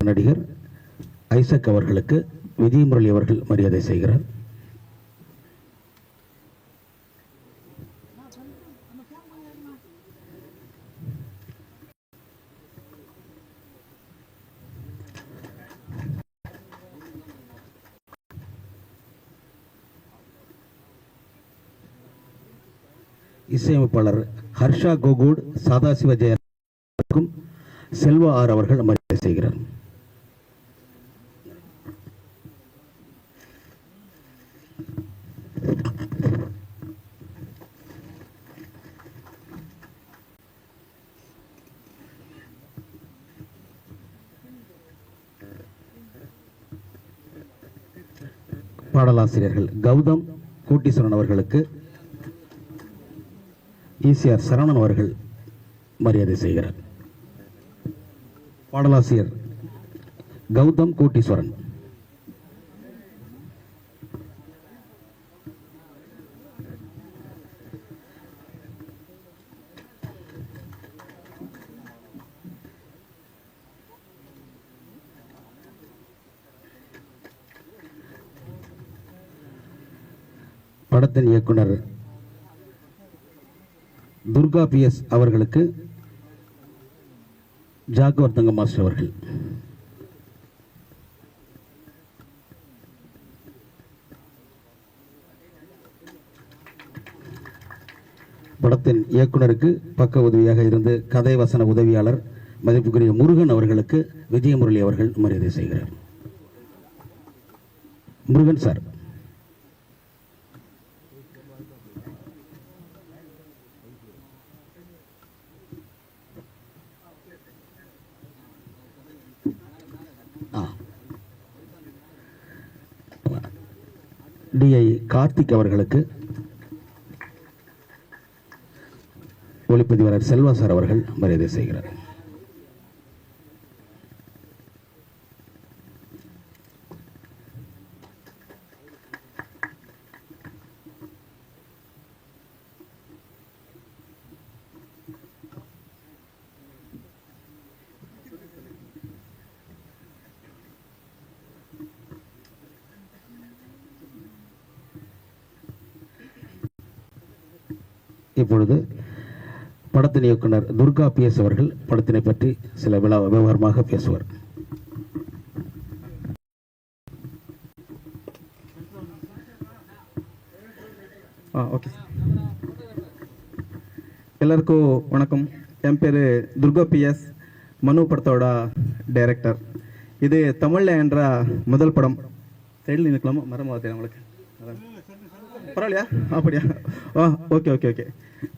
நடிகர் ஐசக் அவர்களுக்கு விஜயமுரளி அவர்கள் மரியாதை செய்கிறார். இசையமைப்பாளர் ஹர்ஷா கோகோட், சதாசிவ ஜெயக்கும் செல்வா ஆர் அவர்கள் மரியாதை செய்கிறார். பாடலாசிரியர்கள் கௌதம் கோட்டீஸ்வரன் அவர்களுக்கு ஈசிஆர் சரவணன் அவர்கள் மரியாதை செய்கிறார். பாடலாசிரியர் கௌதம் கோட்டீஸ்வரன். படத்தின் இயக்குனர் துர்கா PS அவர்களுக்கு ஜாகவர் தங்க மாஸ்டர் அவர்கள். படத்தின் இயக்குனருக்கு பக்க உதவியாக இருந்து கதை வசன உதவியாளர் மதிப்புக்குரிய முருகன் அவர்களுக்கு விஜயமுரளி அவர்கள் மரியாதை செய்கிறார். முருகன் சார். DI கார்த்திக் அவர்களுக்கு ஒளிப்பதிவாளர் செல்வா சார் அவர்கள் மரியாதை செய்கிறார். இப்பொழுது படத்தின் இயக்குனர் துர்கா PS அவர்கள் படத்தினை பற்றி சில விவரமாக பேசுவார். ஓகே, எல்லாருக்கும் வணக்கம். என் பேர் துர்கா PS, மனு படத்தோட டைரக்டர். இது தமிழில் என்ற முதல் படம். சைடில் நிற்கலாமா? மரமாவது உங்களுக்கு பரவாயில்லையா? அப்படியா? Okay okay okay.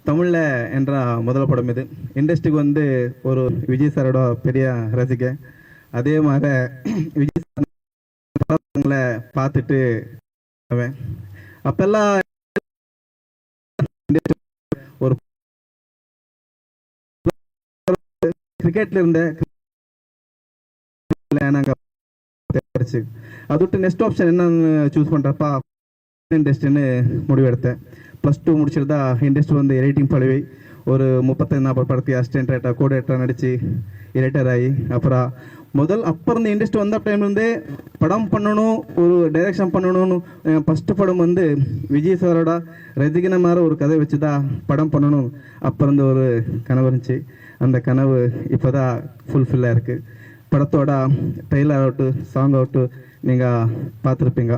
தமிழில் என்ற முதல் படம் இது. இண்டஸ்ட்ரிக்கு வந்து ஒரு விஜய் சாரோட பெரிய ரசிகை. அதே மாதிரி விஜய் சார் பார்த்துட்டு அப்பெல்லாம் ஒரு கிரிக்கெட்ல இருந்த அது விட்டு நெக்ஸ்ட் ஆப்ஷன் என்னன்னு சூஸ் பண்றப்பா இண்டஸ்ட்ரின்னு முடிவெடுத்தேன். +2 முடிச்சிருந்தா இண்டஸ்ட்ரி வந்து எடிட்டிங் பழவி ஒரு 35-40 படத்தை அசிஸ்டன்ட் ரைட்டர் கோ டைரக்டர் நடிச்சு எடிட்டர் ஆகி அப்புறம் இருந்து இண்டஸ்ட்ரி வந்த டைம்லேருந்தே படம் பண்ணணும், ஒரு டைரக்ஷன் பண்ணணும்னு ஃபஸ்ட்டு படம் வந்து விஜய் சாரோட ரசிகன மாதிரி ஒரு கதை வச்சு தான் படம் பண்ணணும் இருந்து ஒரு கனவு இருந்துச்சு. அந்த கனவு இப்போ தான் ஃபுல்ஃபில்லாக இருக்குது. படத்தோட ட்ரெய்லர் ஆகட்டும், சாங் ஆகட்டும் நீங்கள் பார்த்துருப்பீங்க.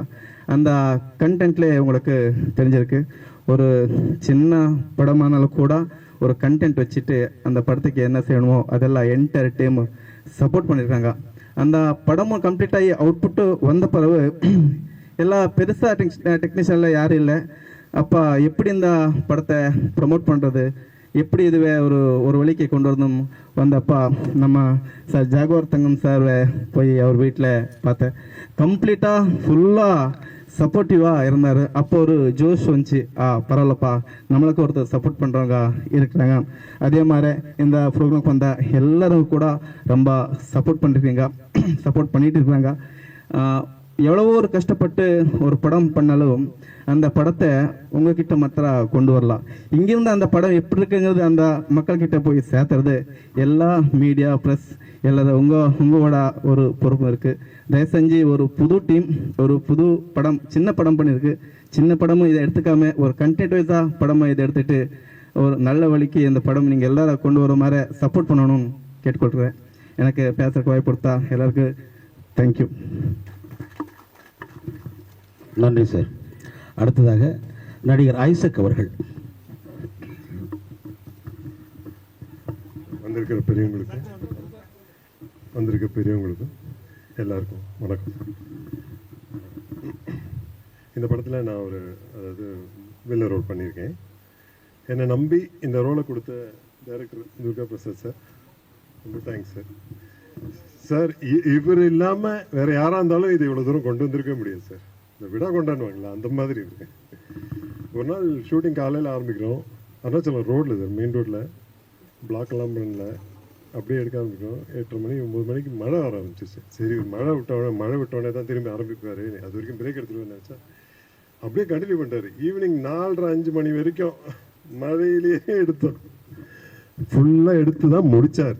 அந்த கண்டென்ட்லேயே உங்களுக்கு தெரிஞ்சிருக்கு. ஒரு சின்ன படமானாலும் கூட ஒரு கண்டென்ட் வச்சுட்டு அந்த படத்துக்கு என்ன செய்யணுமோ அதெல்லாம் என்டையர் டீம் சப்போர்ட் பண்ணியிருக்காங்க. அந்த படமும் கம்ப்ளீட் ஆகி அவுட்புட்டு வந்த பிறகு எல்லாம் பெருசாக டெக்னீஷியனில் யாரும் இல்லை. அப்போ எப்படி இந்த படத்தை ப்ரமோட் பண்ணுறது, எப்படி இதுவே ஒரு வழிக்கு கொண்டு வரணும் வந்தப்பா நம்ம சார் ஜாகவர் தங்கம் சார் போய் அவர் வீட்டில் பார்த்தேன். கம்ப்ளீட்டாக ஃபுல்லாக சப்போர்ட்டிவாக இருந்தார். அப்போ ஒரு ஜோஷ் வந்துச்சு, பரவாயில்லப்பா நம்மளுக்கு ஒருத்தர் சப்போர்ட் பண்ணுறவங்க இருக்கிறாங்க. அதே மாதிரி இந்த ப்ரோக்ராம் வந்த எல்லாரும் கூட ரொம்ப சப்போர்ட் பண்ணிட்டு இருக்காங்க. எவ்வளவோ ஒரு கஷ்டப்பட்டு ஒரு படம் பண்ணாலும் அந்த படத்தை உங்ககிட்ட மாத்திர கொண்டு வரலாம். இங்கிருந்து அந்த படம் எப்படி இருக்குங்கிறது அந்த மக்கள்கிட்ட போய் சேர்த்துறது எல்லா மீடியா ப்ரெஸ் எல்லாரும் உங்களோட ஒரு பொறுப்பு இருக்குது. தயவு செஞ்சு ஒரு புது டீம் ஒரு புது படம், சின்ன படம் பண்ணியிருக்கு, சின்ன படமும் இதை எடுத்துக்காம ஒரு கண்டென்ட் வைஸாக படமாக இதை எடுத்துகிட்டு ஒரு நல்ல வழிக்கு இந்த படம் நீங்கள் எல்லாரும் கொண்டு வர மாதிரி சப்போர்ட் பண்ணணும்னு கேட்டுக்கொள்கிறேன். எனக்கு பேசுறதுக்கு வாய்ப்பு கொடுத்தா எல்லாருக்கும் தேங்க்யூ. நன்றி சார். அடுத்ததாக நடிகர் ஐசக் அவர்கள். வந்திருக்க பெரியவங்களுக்கும் எல்லாருக்கும் வணக்கம். இந்த படத்தில் நான் அதாவது வில்லன் ரோல் பண்ணியிருக்கேன். என்னை நம்பி இந்த ரோலை கொடுத்த டைரக்டர் துர்கா பிரசாத் சார், ரொம்ப தேங்க்ஸ் சார். சார் இவர் இல்லாமல் வேறு யாராக இருந்தாலும் இது இவ்வளோ தூரம் கொண்டு வந்திருக்க முடியாது சார். இந்த விழா கொண்டாடுவாங்களா அந்த மாதிரி இருக்கு. ஒரு நாள் ஷூட்டிங் காலையில் ஆரம்பிக்கிறோம், அருணாச்சலம் ரோட்டில் சார், மெயின் ரோட்டில் பிளாக்லாம் பண்ணல, அப்படியே எடுக்க ஆரம்பிக்கிறோம். 8:30 மணி 9 மணிக்கு மழை வர ஆரம்பிச்சிச்சு. சரி மழை விட்டோடனே தான் திரும்பி ஆரம்பிப்பார், அது வரைக்கும் பிரேக் எடுத்துகிட்டு நினச்சா அப்படியே கண்டினியூ பண்ணிட்டார். ஈவினிங் 4:30-5 மணி வரைக்கும் மழையிலேயே எடுத்தோம், ஃபுல்லாக எடுத்து தான் முடித்தார்.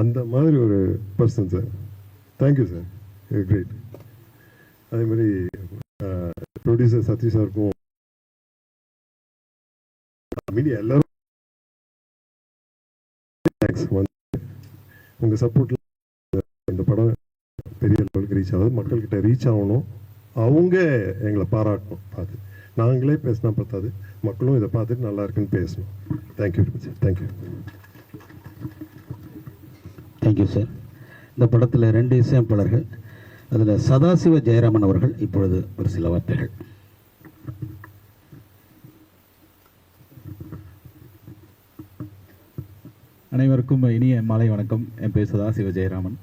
அந்த மாதிரி ஒரு person sir. Thank you sir, great. அதே மாதிரி ப்ரொடியூசர் சத்ரி சாருக்கும் மீடியா எல்லாரும் தேங்க்ஸ். உங்கள் சப்போர்ட்டில் இந்த படம் பெரிய லெவலுக்கு ரீச் ஆகுது, மக்கள்கிட்ட ரீச் ஆகணும், அவங்க எங்களை பாராட்டணும். பார்த்து நாங்களே பேசினா பார்த்தாது, மக்களும் இதை பார்த்துட்டு நல்லா இருக்குன்னு பேசணும். Thank you sir. Thank you. Thank you sir. இந்த படத்தில் 2 இசையமைப்பாளர்கள், அதில் சதாசிவ ஜெயராமன் அவர்கள் இப்பொழுது ஒரு சில வார்த்தைகள். அனைவருக்கும் இனிய மாலை வணக்கம். என் பேர் சதாசிவ ஜெயராமன்.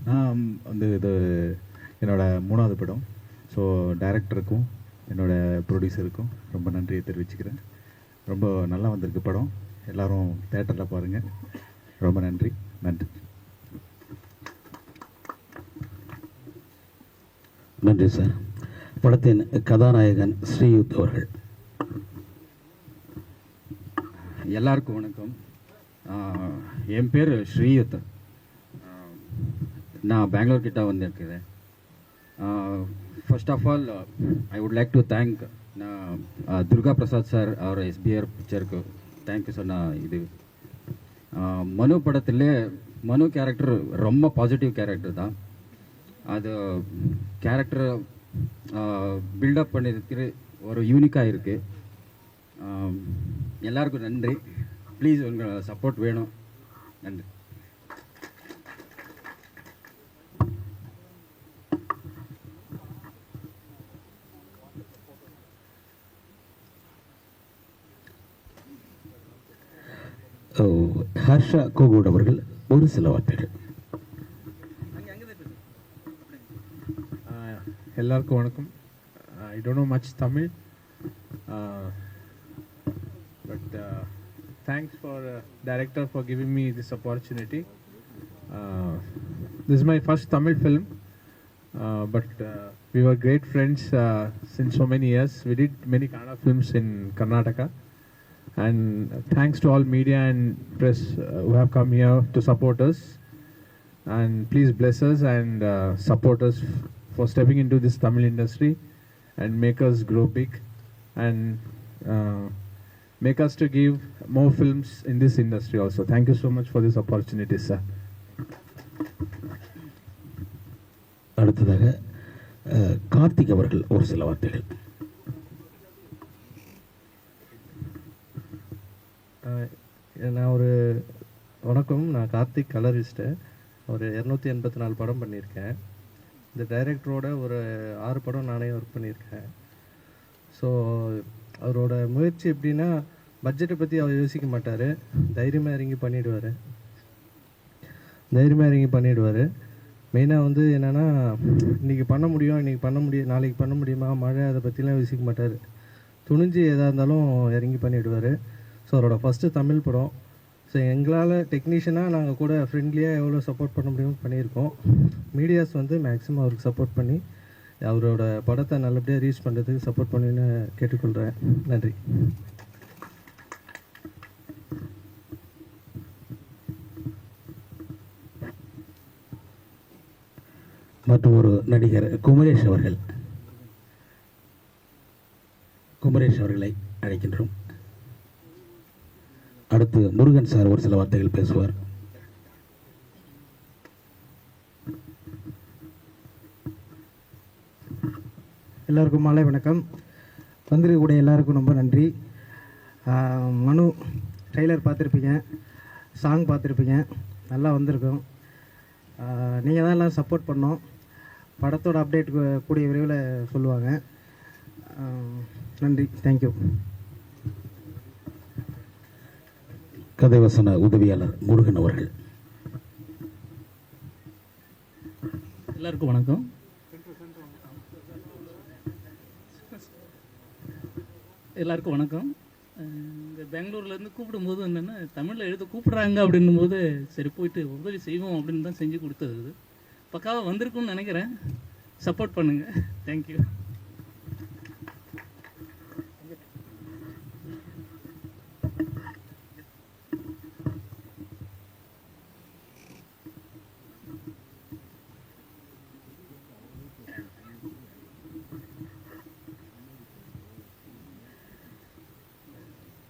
நான் இது என்னோடய 3வது படம். ஸோ டைரக்டருக்கும் என்னோடய ப்ரொடியூசருக்கும் ரொம்ப நன்றியை தெரிவிச்சுக்கிறேன். ரொம்ப நல்லா வந்திருக்கு படம், எல்லோரும் தேட்டரில் பாருங்கள். ரொம்ப நன்றி. நன்றி சார். படத்தின் கதாநாயகன் ஸ்ரீயுத் அவர்கள். எல்லாருக்கும் வணக்கம். என் பேர் ஸ்ரீயுத். நான் பெங்களூர் கிட்ட வந்திருக்கிறேன். First of all I would like to thank Durga Prasad sir, அவர் எஸ்பிஆர் பிக்சருக்கு தேங்க்யூ சார். நான் இது மனு படத்தில் மனு கேரக்டர் ரொம்ப பாசிட்டிவ் கேரக்டர் தான். அது கேரக்டர் பில்டப் பண்ணிருக்கு, ஒரு யூனிக்காக இருக்குது. எல்லாருக்கும் நன்றி. ப்ளீஸ் உங்கள் சப்போர்ட் வேணும். நன்றி. ஹர்ஷா கோகோட் அவர்கள் ஒரு சில வார்த்தைகள். எல்லாருக்கும் வணக்கம். I don't know much Tamil, but thanks for director for giving me this opportunity. This is my first Tamil film, but we were great friends since so many years. We did many Kannada films in Karnataka, and thanks to all media and press who have come here to support us, and please bless us and support us for stepping into this Tamil industry and make us grow big and make us to give more films in this industry also. Thank you so much for this opportunity, sir. அடுத்ததாக கார்த்திக் அவர்கள் ஒரு சில வார்த்தைகள். வணக்கம். நான் கார்த்திக், கலரிஸ்ட்டு. ஒரு 284 படம் பண்ணியிருக்கேன். இந்த டைரக்டரோட ஒரு 6 படம் நானே ஒர்க் பண்ணியிருக்கேன். ஸோ அவரோட முயற்சி எப்படின்னா, பட்ஜெட்டை பற்றி அவர் யோசிக்க மாட்டார், தைரியமாக இறங்கி பண்ணிவிடுவார். மெயினாக வந்து என்னென்னா, இன்றைக்கி பண்ண முடியும், நாளைக்கு பண்ண முடியுமா, மழை, அதை பற்றிலாம் யோசிக்க மாட்டார். துணிஞ்சு எதாக இருந்தாலும் இறங்கி பண்ணிவிடுவார். ஸோ அவரோட ஃபஸ்ட்டு தமிழ் படம். ஸோ எங்களால் டெக்னீஷியனாக நாங்கள் கூட ஃப்ரெண்ட்லியாக எவ்வளோ சப்போர்ட் பண்ண முடியுமோ பண்ணியிருக்கோம். மீடியாஸ் வந்து மேக்ஸிமம் அவருக்கு சப்போர்ட் பண்ணி அவரோட படத்தை நல்லபடியாக ரீச் பண்ணுறதுக்கு சப்போர்ட் பண்ணுன்னு கேட்டுக்கொள்கிறேன். நன்றி. மற்றும் ஒரு நடிகர் குமரேஷ் அவர்களை அழைக்கின்றோம். அடுத்து முருகன் சார் ஒரு சில வார்த்தைகள் பேசுவார். எல்லாருக்கும் மாலை வணக்கம். வந்திருக்கக்கூடிய எல்லாருக்கும் ரொம்ப நன்றி. மனு ட்ரெய்லர் பார்த்துருப்பீங்க, சாங் பார்த்துருப்பீங்க, நல்லா வந்திருக்கோம். நீங்கள் தான் எல்லாம் சப்போர்ட் பண்ணோம். படத்தோட அப்டேட் கூடிய விரைவில் சொல்லுவாங்க. நன்றி, தேங்க்யூ. கதைவசன உதவியாளர் முருகன் அவர்கள். எல்லாருக்கும் வணக்கம். எல்லாருக்கும் வணக்கம். இந்த பெங்களூர்லேருந்து கூப்பிடும்போது என்னென்னா தமிழில் எழுத கூப்பிட்றாங்க அப்படின்னும் போது சரி போயிட்டு உதவி செய்வோம் அப்படின்னு தான் செஞ்சு கொடுத்தது. பக்காவாக வந்திருக்குன்னு நினைக்கிறேன். சப்போர்ட் பண்ணுங்கள். தேங்க்யூ.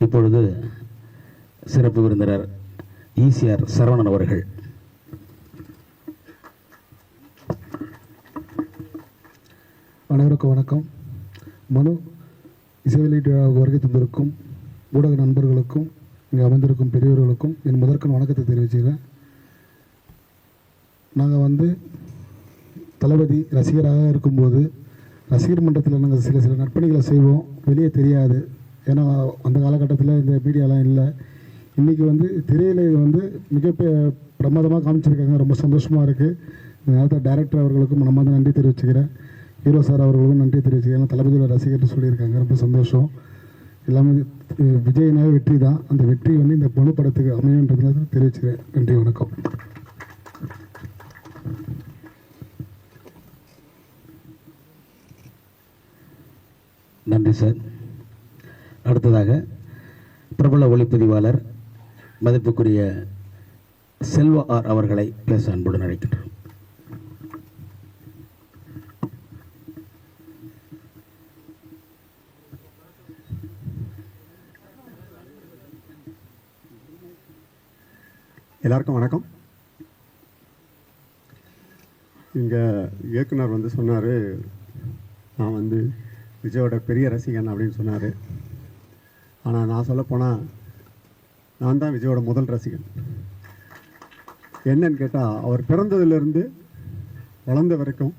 இப்பொழுது சிறப்பு விருந்தினர் ஈசிஆர் சரவணன் அவர்கள். அனைவருக்கும் வணக்கம். மனு இசை வெளியீட்டு விழாவுக்கு வருகை தந்திருக்கும் ஊடக நண்பர்களுக்கும் இங்கே அமைந்திருக்கும் பெரியவர்களுக்கும் என் முதற்கண் வணக்கத்தை தெரிவிச்சுக்கிறேன். நாங்கள் தளபதி ரசிகராக இருக்கும்போது ரசிகர் மன்றத்தில் நாங்கள் சில நற்பணிகளை செய்வோம், வெளியே தெரியாது. ஏன்னா அந்த காலகட்டத்தில் இந்த மீடியாலாம் இல்லை. இன்றைக்கி திரையில் மிக பிரமாதமாக காமிச்சிருக்காங்க. ரொம்ப சந்தோஷமாக இருக்குது. இந்த நேரத்தில் டைரக்டர் அவர்களுக்கும் நம்ம நன்றி தெரிவிச்சுக்கிறேன். ஹீரோ சார் அவர்களுக்கும் நன்றி தெரிவிச்சுக்கிறேன். ஏன்னா தளபதியோட ரசிகர்னு சொல்லியிருக்காங்க. ரொம்ப சந்தோஷம். எல்லாமே விஜயனாவே வெற்றி தான். அந்த வெற்றி இந்த பொண்ணு படத்துக்கு அமையுன்றதுல தெரிவிச்சுக்கிறேன். நன்றி, வணக்கம். நன்றி சார். அடுத்ததாக பிரபல ஒளிப்பதிவாளர் மதிப்புக்குரிய செல்வா ஆர் அவர்களை பேச அன்புடன் அழைக்கின்றோம். எல்லாருக்கும் வணக்கம். இங்கே இயக்குனர் சொன்னார், நான் விஜயோட பெரிய ரசிகன் அப்படின்னு சொன்னார். ஆனால் நான் சொல்லப்போனால் நான் தான் விஜயோட முதல் ரசிகன். என்னன்னு கேட்டால், அவர் பிறந்ததுலேருந்து வளர்ந்த வரைக்கும்,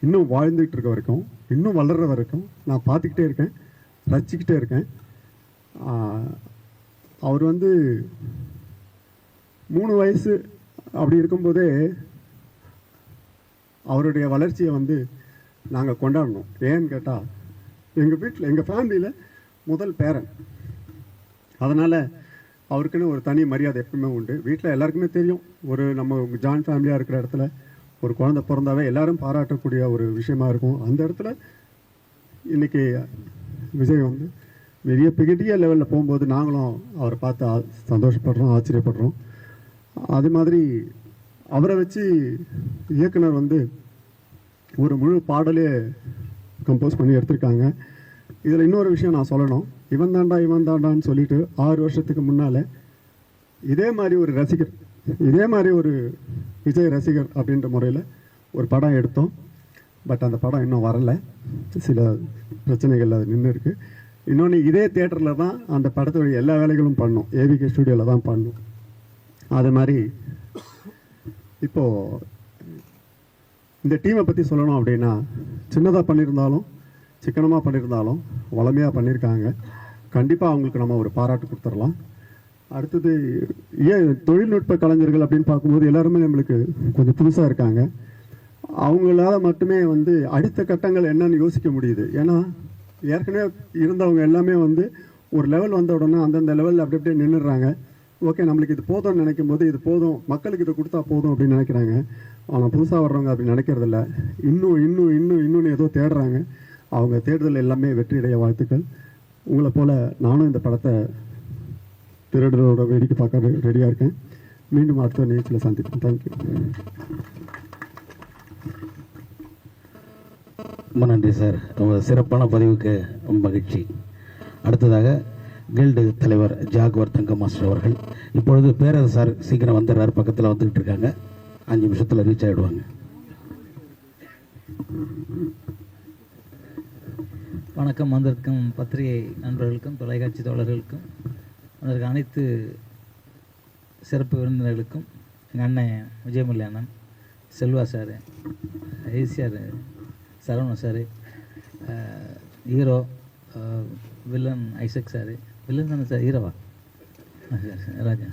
இன்னும் வாழ்ந்துகிட்டு இருக்க வரைக்கும், இன்னும் வளர்கிற வரைக்கும் நான் பார்த்துக்கிட்டே இருக்கேன், ரசிச்சுக்கிட்டே இருக்கேன். அவர் 3 வயசு அப்படி இருக்கும்போதே அவருடைய வளர்ச்சியை நாங்கள் கொண்டாடணும். ஏன்னு கேட்டால், எங்கள் வீட்டில் எங்கள் ஃபேமிலியில் முதல் பேரன். அதனால் அவருக்குன்னு ஒரு தனி மரியாதை எப்பவுமே உண்டு. வீட்டில் எல்லாருக்குமே தெரியும், நம்ம ஜாயின்ட் ஃபேமிலியாக இருக்கிற இடத்துல ஒரு குழந்தை பிறந்தாவே எல்லாரும் பாராட்டக்கூடிய ஒரு விஷயமா இருக்கும். அந்த இடத்துல இன்றைக்கி விஜய் பெரிய லெவலில் போகும்போது நாங்களும் அவரை பார்த்து சந்தோஷப்படுறோம், ஆச்சரியப்படுறோம். அது மாதிரி அவரை வச்சு இயக்குனர் ஒரு முழு பாடலே கம்போஸ் பண்ணி எடுத்திருக்காங்க. இதில் இன்னொரு விஷயம் நான் சொல்லணும். இவன் தாண்டான்னு சொல்லிட்டு 6 வருஷத்துக்கு முன்னால் இதே மாதிரி ஒரு ரசிகர், இதே மாதிரி ஒரு விஜய் ரசிகர் அப்படின்ற முறையில் ஒரு படம் எடுத்தோம். பட் அந்த படம் இன்னும் வரலை. சில பிரச்சனைகள் அது நின்று இருக்குது. இன்னொன்று, இதே தியேட்டரில் தான் அந்த படத்துடைய எல்லா வேலைகளும் பண்ணோம். ஏவிகே ஸ்டுடியோவில் தான் பண்ணோம். அது மாதிரி இப்போது இந்த டீமை பற்றி சொல்லணும் அப்படின்னா, சின்னதாக பண்ணியிருந்தாலும் சிக்கனமாக பண்ணியிருந்தாலும் வளமையாக பண்ணியிருக்காங்க. கண்டிப்பாக அவங்களுக்கு நம்ம ஒரு பாராட்டு கொடுத்துடலாம். அடுத்தது தொழில்நுட்ப கலைஞர்கள் அப்படின்னு பார்க்கும்போது எல்லாருமே நம்மளுக்கு கொஞ்சம் புதுசாக இருக்காங்க. அவங்களால மட்டுமே அடுத்த கட்டங்கள் என்னன்னு யோசிக்க முடியுது. ஏன்னா ஏற்கனவே இருந்தவங்க எல்லாமே ஒரு லெவல் வந்த உடனே அந்தந்த லெவலில் அப்படி அப்படியே நின்றுடுறாங்க. ஓகே நம்மளுக்கு இது போதும்னு நினைக்கும் போது இது போதும், மக்களுக்கு இதை கொடுத்தா போதும் அப்படின்னு நினைக்கிறாங்க. ஆனால் புதுசாக வர்றவங்க அப்படி நினைக்கிறதில்ல. இன்னும் ஏதோ தேடுறாங்க. அவங்க தேடுதல் எல்லாமே வெற்றியடைய வாழ்த்துக்கள். உங்களை போல் நானும் இந்த படத்தை திருடரோட வேடிக்கை பார்க்க ரெடியாக இருக்கேன். மீண்டும் அடுத்த நிகழ்ச்சியில் சந்திப்போம். தேங்க்யூ. ரொம்ப நன்றி சார். ரொம்ப சிறப்பான பதிவுக்கு ரொம்ப மகிழ்ச்சி. அடுத்ததாக கில்டு தலைவர் ஜாகுவர் தங்க மாஸ்டர் அவர்கள். இப்பொழுது பேரரசு சார் சீக்கிரம் வந்துடுறாரு, பக்கத்தில் வந்துக்கிட்டு இருக்காங்க. 5 நிமிஷத்தில் ரீச் ஆகிடுவாங்க. வணக்கம். வந்திருக்கும் பத்திரிகை நண்பர்களுக்கும் தொலைக்காட்சி தோழர்களுக்கும் வந்திருக்க அனைத்து சிறப்பு விருந்தினர்களுக்கும் எங்கள் அண்ணன் விஜயமுரளி அண்ணன், Selva sir, ACR Saravanan sir, hero villain Isaac sir, villain தானே சார், ஹீரோவா ராஜா,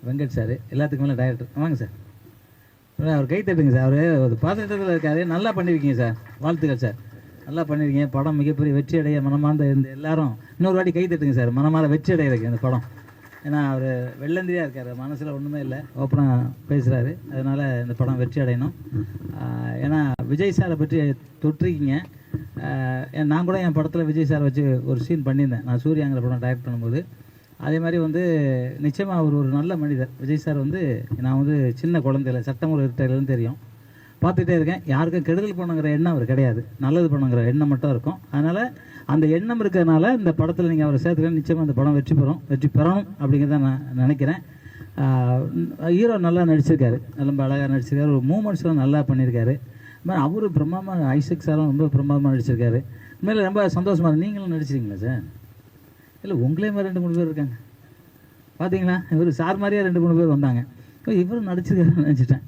வெங்கட் சார், எல்லாத்துக்கும் மேலே டைரக்டர். வாங்க சார், அவர் கை தட்டுங்க சார். அவர் பாத்திரத்தில் இருக்காரு. நல்லா பண்ணியிருக்கீங்க சார், வாழ்த்துக்கள் சார். நல்லா பண்ணியிருக்கீங்க. படம் மிகப்பெரிய வெற்றி அடைய மனமார்ந்த இந்த எல்லாரும் இன்னொரு வாட்டி கை தட்டுங்க சார். மனமார வெற்றி அடையிறக்கு இந்த படம். ஏன்னா அவர் வெள்ளந்திரியாக இருக்கார், மனசில் ஒன்றுமே இல்லை, ஓப்பனாக பேசுகிறாரு. அதனால் இந்த படம் வெற்றி அடையணும். ஏன்னா விஜய் சாரை பற்றி தொட்டிருக்கீங்க. நான் கூட என் படத்தில் விஜய் சாரை வச்சு ஒரு சீன் பண்ணியிருந்தேன். நான் சூர்யாங்கிற படம் டைரக்ட் பண்ணும்போது அதே மாதிரி நிச்சயமாக அவர் ஒரு நல்ல மனிதர். விஜய் சார் நான் சின்ன குழந்தையில சட்டம் ஒரு இருட்டையிலேருந்து தெரியும், பார்த்துட்டே இருக்கேன். யாருக்கும் கெடுதல் பண்ணுங்கிற எண்ணம் அவர் கிடையாது, நல்லது பண்ணுங்கிற எண்ணம் மட்டும் இருக்கும். அதனால் அந்த எண்ணம் இருக்கிறதுனால இந்த படத்தில் நீங்கள் அவரை சேர்த்துக்க நிச்சயமாக அந்த படம் வெற்றி பெறணும் அப்படிங்கிறத நான் நினைக்கிறேன். ஹீரோ நல்லா நடிச்சிருக்காரு, ரொம்ப அழகாக நடிச்சிருக்காரு. ஒரு மூமெண்ட்ஸ்லாம் நல்லா பண்ணியிருக்காரு. இது மாதிரி அவரு பிரம்மாண்டமாக, ஐசக் சாரும் ரொம்ப பிரம்மாண்டமாக நடிச்சிருக்காரு. உண்மையில் ரொம்ப சந்தோஷமாக இருக்குது. நீங்களும் நடிச்சிருக்கீங்களா சார்? இல்லை உங்களே மாதிரி 2-3 பேர் இருக்காங்க பார்த்தீங்களா? இவர் சார் மாதிரியே 2-3 பேர் வந்தாங்க. இவரும் நடிச்சிருக்காருன்னு நினச்சிட்டேன்.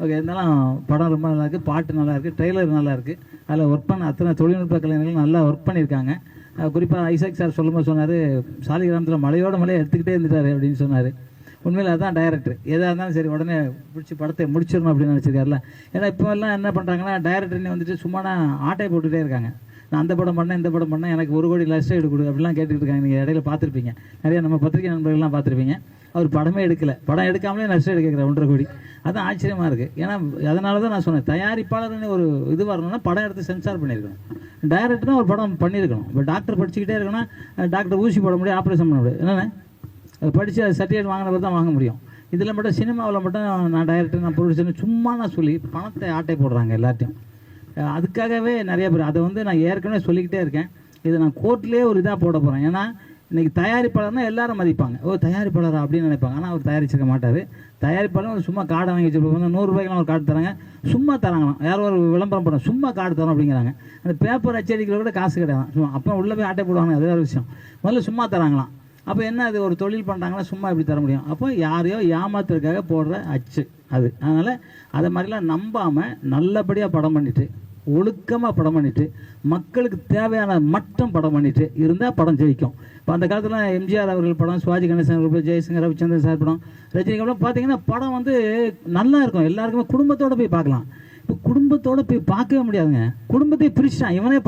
ஓகே, இருந்தாலும் படம் ரொம்ப நல்லாயிருக்கு, பாட்டு நல்லாயிருக்கு, ட்ரெய்லர் நல்லாயிருக்கு. அதில் ஒர்க் பண்ண அத்தனை தொழில்நுட்ப கலைஞர்களும் நல்லா ஒர்க் பண்ணியிருக்காங்க. குறிப்பாக ஐசக் சார் சொல்லும்போது சொன்னார், சாலிகிராமத்தில் மலையோட மலையை எடுத்துக்கிட்டே இருந்துட்டார் அப்படின்னு சொன்னார். உண்மையில் அதுதான் டைரக்டர். எதாக இருந்தாலும் சரி உடனே பிடிச்சி படத்தை முடிச்சிடணும் அப்படின்னு நினச்சிருக்காருல. ஏன்னா இப்போ எல்லாம் என்ன பண்ணுறாங்கன்னா, டைரக்டர்னு சும்மா ஆட்டை போட்டுகிட்டே இருக்காங்க. நான் அந்த படம் பண்ணேன், இந்த படம் பண்ணேன், எனக்கு 1 கோடி லாஸ்ட் ரைடு கொடு அப்படிலாம் கேட்டுக்கிட்டு இருக்காங்க. நீங்கள் இடையில பார்த்துருப்பீங்க, நிறைய நம்ம பத்திரிகை நண்பர்கள்லாம் பார்த்துருப்பீங்க. அவர் படமே எடுக்கலை, படம் எடுக்காமலே நஷ்டம் எடுக்கிற 1.5 கோடி. அதுதான் ஆச்சரியமாக இருக்குது. ஏன்னா அதனால தான் நான் சொன்னேன், தயாரிப்பாளர்னு ஒரு இது வரணும்னா படம் எடுத்து சென்சார் பண்ணியிருக்கணும். டைரக்டர் தான் ஒரு படம் பண்ணியிருக்கணும். இப்போ டாக்டர் படிச்சுக்கிட்டே இருக்கணும்னா டாக்டர் ஊசி போட முடியும், ஆப்ரேஷன் பண்ண முடியும். என்னென்ன படித்து அது சர்டிஃபிகேட் வாங்கினவர் தான் வாங்க முடியும். இதில் மட்டும் சினிமாவில் மட்டும் நான் டைரக்டர், நான் ப்ரொடியூசர்னு சும்மா நான் சொல்லி பணத்தை ஆட்டை போடுறாங்க எல்லாத்தையும். அதுக்காகவே நிறைய பேர் அதை நான் ஏற்கனவே சொல்லிக்கிட்டே இருக்கேன். இதை நான் கோர்ட்லேயே ஒரு இதாக போட போகிறேன். ஏன்னா இன்றைக்கி தயாரிப்பாளர்னா எல்லாரும் மதிப்பாங்க, தயாரிப்பாளரா அப்படின்னு நினைப்பாங்க. ஆனால் அவர் தயாரிச்சிருக்க மாட்டார். தயாரிப்பாளர் சும்மா கார்டை வாங்கி வச்சுருப்பாங்க, 100 ரூபாய்க்குலாம் ஒரு கார்டு தராங்க, சும்மா தராங்களாம். யாரோ ஒரு விளம்பரம் பண்ண சும்மா கார்டு தரோம் அப்படிங்கிறாங்க. அந்த பேப்பர் அச்சடிக்கிற கூட காசு கிடையாது, சும்மா. அப்போ உள்ளே போய் ஆட்டை போடுவாங்க, அது ஒரு விஷயம். முதல்ல சும்மா தராங்களாம். அப்போ என்ன, அது ஒரு தொழில் பண்ணுறாங்கன்னா சும்மா இப்படி தர முடியும்? அப்போ யாரையோ ஏமாத்துறதுக்காக போடுற அச்சு அது. அதனால் அதை மாதிரிலாம் நம்பாமல் நல்லபடியாக படம் பண்ணிவிட்டு, ஒழுக்கமாக படம் பண்ணிவிட்டு, மக்களுக்கு தேவையான மட்டும் படம் பண்ணிவிட்டு இருந்தால் படம் ஜெயிக்கும். இப்போ அந்த காலத்தில் எம்ஜிஆர் அவர்கள் படம், சிவாஜி கணேசன் அவர்கள், ஜெயசங்கர், ரவிச்சந்திரன் சார் படம், ரஜினிகாந்த் பார்த்தீங்கன்னா படம் நல்லா இருக்கும். எல்லாருக்குமே குடும்பத்தோடு போய் பார்க்கலாம். இப்போ குடும்பத்தோடு போய் பார்க்கவே முடியாதுங்க. குடும்பத்தை பிரிச்சுட்டான் இவனே.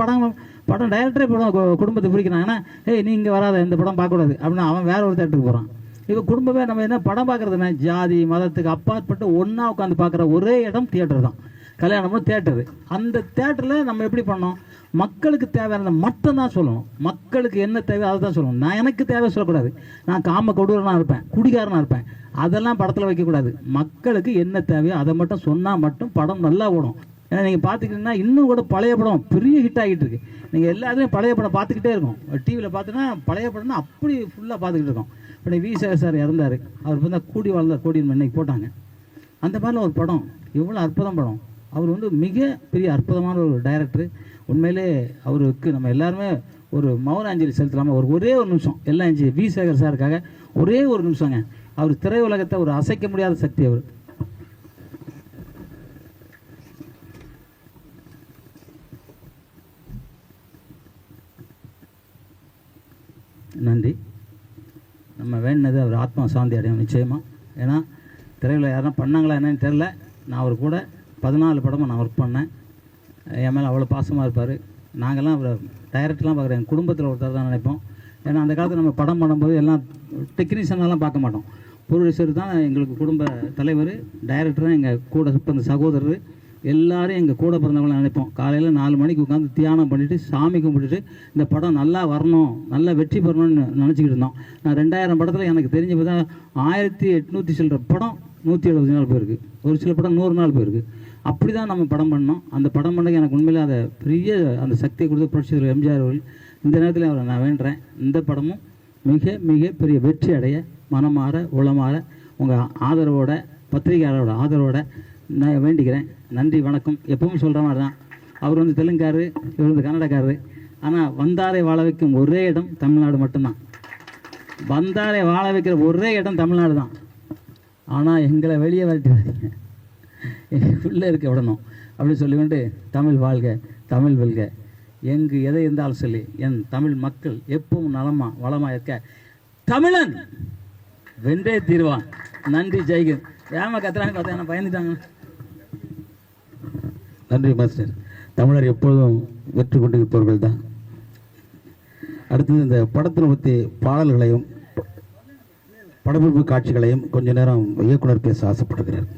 படம் டைரக்டரே படம் குடும்பத்தை பிரிக்கிறான். ஏன்னா நீ இங்கே வராத, இந்த படம் பார்க்கக்கூடாது அப்படின்னா அவன் வேற ஒரு தேட்டருக்கு போகிறான். இப்போ குடும்பமே நம்ம என்ன படம் பார்க்குறதுனா, ஜாதி மதத்துக்கு அப்பாற்பட்டு ஒன்றா உட்காந்து பார்க்குற ஒரே இடம் தியேட்டர் தான். கல்யாணமும் தேட்டரு. அந்த தேட்டரில் நம்ம எப்படி பண்ணோம், மக்களுக்கு தேவையானதை மட்டும் தான் சொல்லணும். மக்களுக்கு என்ன தேவை அதை தான் சொல்லணும். நான் எனக்கு தேவை சொல்லக்கூடாது. நான் காம கொடூரனாக இருப்பேன், குடிகாரனாக இருப்பேன், அதெல்லாம் படத்தில் வைக்கக்கூடாது. மக்களுக்கு என்ன தேவையோ அதை மட்டும் சொன்னால் மட்டும் படம் நல்லா ஓடும். ஏன்னா நீங்கள் பார்த்துக்கிட்டீங்கன்னா இன்னும் கூட பழைய படம் பெரிய ஹிட் ஆகிட்டு இருக்கு. நீங்கள் எல்லாத்துலேயும் பழைய படம் பார்த்துக்கிட்டே இருக்கும். டிவியில் பார்த்தீங்கன்னா பழைய படம்னா அப்படி ஃபுல்லாக பார்த்துக்கிட்டு இருக்கோம். இப்போ வி சார் இறந்தார், அவர் பார்த்தா கூடி வாழ்ந்தார் கோடின்னு இன்னைக்கு போட்டாங்க. அந்த மாதிரிலாம் ஒரு படம், எவ்வளோ அற்புதம் படம். அவர் மிக பெரிய அற்புதமான ஒரு டைரக்டர். உண்மையிலே அவருக்கு நம்ம எல்லாருமே ஒரு மௌன அஞ்சலி செலுத்தலாமா? ஒரே ஒரு நிமிஷம் எல்லாம் வி சேகர் சாருக்காக ஒரே ஒரு நிமிஷங்க. அவர் திரையுலகத்தை ஒரு அசைக்க முடியாத சக்தி அவர். நன்றி. நம்ம வேண்டினது அவர் ஆத்மா சாந்தி அடையும் நிச்சயமாக. ஏன்னா திரையுலகம் யாருன்னா பண்ணாங்களா என்னன்னு தெரில. நான் அவர் கூட 14 படமும் நான் ஒர்க் பண்ணேன். என் மேலே அவ்வளோ பாசமாக இருப்பார். நாங்கள்லாம் அவரை டைரக்டர்லாம் பார்க்குறேன், என் குடும்பத்தில் ஒருத்தர் தான் நினைப்போம். ஏன்னா அந்த காலத்தில் நம்ம படம் பண்ணும்போது எல்லாம் டெக்னீஷியனெல்லாம் பார்க்க மாட்டோம். ப்ரொடியூசர் தான் எங்களுக்கு குடும்ப தலைவர், டைரக்டரும் எங்கள் கூட பிறந்த சகோதரர், எல்லாரும் எங்கள் கூட பிறந்தவங்களை நினைப்போம். காலையில் 4 மணிக்கு உட்காந்து தியானம் பண்ணிவிட்டு சாமி கும்பிட்டுட்டு இந்த படம் நல்லா வரணும், நல்லா வெற்றி பெறணும்னு நினச்சிக்கிட்டு இருந்தோம். நான் 2000 படத்தில் எனக்கு தெரிஞ்ச பார்த்தா 1800 சில்லற படம் 170 நாள் போயிருக்கு, ஒரு சில படம் 100 நாள் போயிருக்கு. அப்படி தான் நம்ம படம் பண்ணோம். அந்த படம் பண்ணக்கு எனக்கு உண்மையில் அதை பெரிய அந்த சக்தியை கொடுத்து புரட்சித்தலைவர் எம்ஜிஆர் அவர்கள். இந்த நேரத்தில் அவரை நான் வேண்டுறேன், இந்த படமும் மிக மிக பெரிய வெற்றி அடைய மனமாற உளமாற உங்கள் ஆதரவோட, பத்திரிகையாளரோட ஆதரவோட நான் வேண்டிக்கிறேன். நன்றி, வணக்கம். எப்பவும் சொல்கிற மாதிரி தான், அவர் வந்து தெலுங்காரு, இவர் வந்து கன்னடக்காரரு. ஆனால் வந்தாரை வாழ வைக்கும் ஒரே இடம் தமிழ்நாடு மட்டும்தான். வந்தாரை வாழ வைக்கிற ஒரே இடம் தமிழ்நாடு தான். ஆனால் எங்களை வெளியே வரட்டிங்க, உள்ளே இருக்க விடணும் அப்படின்னு சொல்லிவிட்டு தமிழ் வாழ்க, தமிழ் வெல்க, எங்கு எதை இருந்தாலும் சொல்லி என் தமிழ் மக்கள் எப்பவும் நலமா வளமாக இருக்க தமிழன் வென்றே தீர்வான். நன்றி, ஜெய்கன். ஏமா கத்துறாங்க பார்த்தா பயந்துட்டாங்க. நன்றி மாஸ்டர். தமிழர் எப்பொழுதும் வெற்றி கொண்டு இருப்பவர்கள் தான். அடுத்தது இந்த படத்தினை பற்றி பாடல்களையும் படப்பிடிப்பு காட்சிகளையும் கொஞ்ச நேரம் இயக்குனர் பேச ஆசைப்படுகிறார்.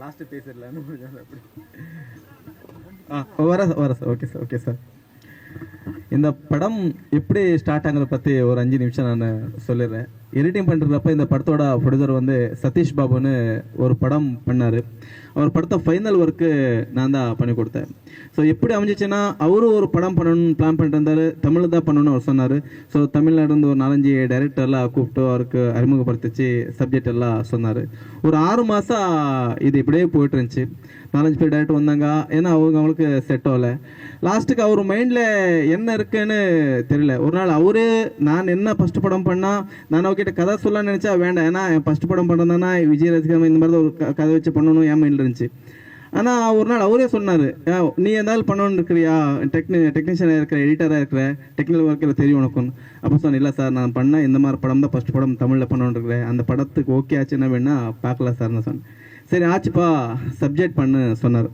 லாஸ்ட்டு பேசிடலான்னு வர sir. Okay sir, okay sir. இந்த படம் எப்படி ஸ்டார்ட் ஆகுறத பற்றி ஒரு 5 நிமிஷம் நான் சொல்லிடுறேன். எடிட்டிங் பண்ணுறப்ப இந்த படத்தோட ப்ரொடியூசர் வந்து சதீஷ் பாபுன்னு ஒரு படம் பண்ணார். அவர் படத்தை ஃபைனல் ஒர்க்கு நான் தான் பண்ணி கொடுத்தேன். ஸோ எப்படி அமைஞ்சிச்சுன்னா, அவரும் ஒரு படம் பண்ணணும்னு பிளான் பண்ணிட்டு இருந்தார், தமிழ் தான் பண்ணணும்னு அவர் சொன்னார். ஸோ தமிழ்நாடு ஒரு 4-5 டைரக்டர்லாம் கூப்பிட்டு அவருக்கு அறிமுகப்படுத்திச்சு, சப்ஜெக்ட் எல்லாம் சொன்னார். ஒரு 6 மாதம் இது இப்படியே போயிட்டு இருந்துச்சு. 4-5 பேர் டைரக்டர் வந்தாங்க. ஏன்னா அவங்களுக்கு செட் ஆகல. லாஸ்ட்டுக்கு அவர் மைண்டில் என்ன இருக்குன்னு தெரியல. ஒரு நாள் அவரு, நான் என்ன ஃபஸ்ட்டு படம் பண்ணால் நான் அவர்கிட்ட கதை சொல்லலாம்னு நினச்சா வேண்டாம், ஏன்னா என் ஃபஸ்ட்டு படம் பண்ணுறதுனா விஜய் ரசிகர் இந்த மாதிரி தான் ஒரு கதை வச்சு பண்ணணும் என் மைண்டில் இருந்துச்சு. ஆனால் ஒரு நாள் அவரே சொன்னார், நீ எதாவது பண்ணணும்னு இருக்கிறியா, டெக்னீஷியனாக இருக்கிற, எடிட்டராக இருக்கிற, டெக்னிக்கல் ஒர்க்கில் தெரியும் உனக்குன்னு. அப்போ சொன்னேன், இல்லை சார் நான் பண்ணேன் இந்த மாதிரி படம் தான் ஃபஸ்ட் படம் தமிழில் பண்ணணுன்னு இருக்கிறேன், அந்த படத்துக்கு ஓகே ஆச்சுன்னா வேணா பார்க்கலாம் சார் நான் சொன்னேன். சரி ஆச்சுப்பா, சப்ஜெக்ட் பண்ணு சொன்னார்.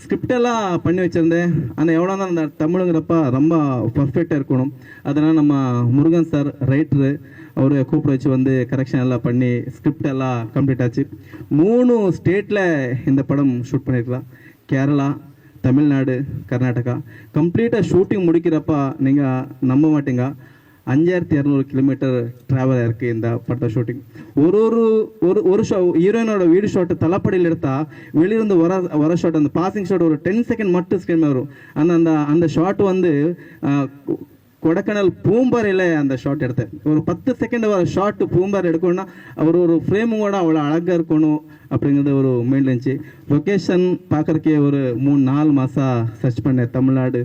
ஸ்கிரிப்டெல்லாம் பண்ணி வச்சுருந்தேன். ஆனால் எவ்வளோ தான் அந்த தமிழுங்கிறப்ப ரொம்ப பர்ஃபெக்டாக இருக்கணும். அதனால் நம்ம முருகன் சார் ரைட்டரு, அவர் கூப்பிட வச்சு வந்து கரெக்ஷன் எல்லாம் பண்ணி ஸ்கிரிப்ட் எல்லாம் கம்ப்ளீட் ஆச்சு. 3 ஸ்டேட்டில் இந்த படம் ஷூட் பண்ணியிருக்கலாம். கேரளா, தமிழ்நாடு, கர்நாடகா. கம்ப்ளீட்டாக ஷூட்டிங் முடிக்கிறப்ப நீங்கள் நம்ப மாட்டீங்க, 5200 கிலோமீட்டர் ட்ராவல் இருக்குது இந்த படத்தை ஷூட்டிங். ஒரு ஷோ ஹீரோயினோட வீடு ஷாட்டு தலைப்படியில் எடுத்தால் வெளியிருந்து வர ஷாட், அந்த பாசிங் ஷாட் ஒரு 10 செகண்ட் மட்டும் ஸ்க்ரீன் வரும். அந்த ஷாட் வந்து கொடைக்கானல் பூம்பாறையில் அந்த ஷாட் எடுத்தேன். ஒரு 10 செகண்ட் வர ஷாட்டு பூம்பாறை எடுக்கணும்னா ஒரு ஃப்ரேமும் கூட அவ்வளோ அழகாக இருக்கணும் அப்படிங்கிறது ஒரு மெயின் இருந்துச்சு. லொக்கேஷன் பார்க்குறக்கே ஒரு 3-4 மாதம் சர்ச் பண்ணேன். தமிழ்நாடு,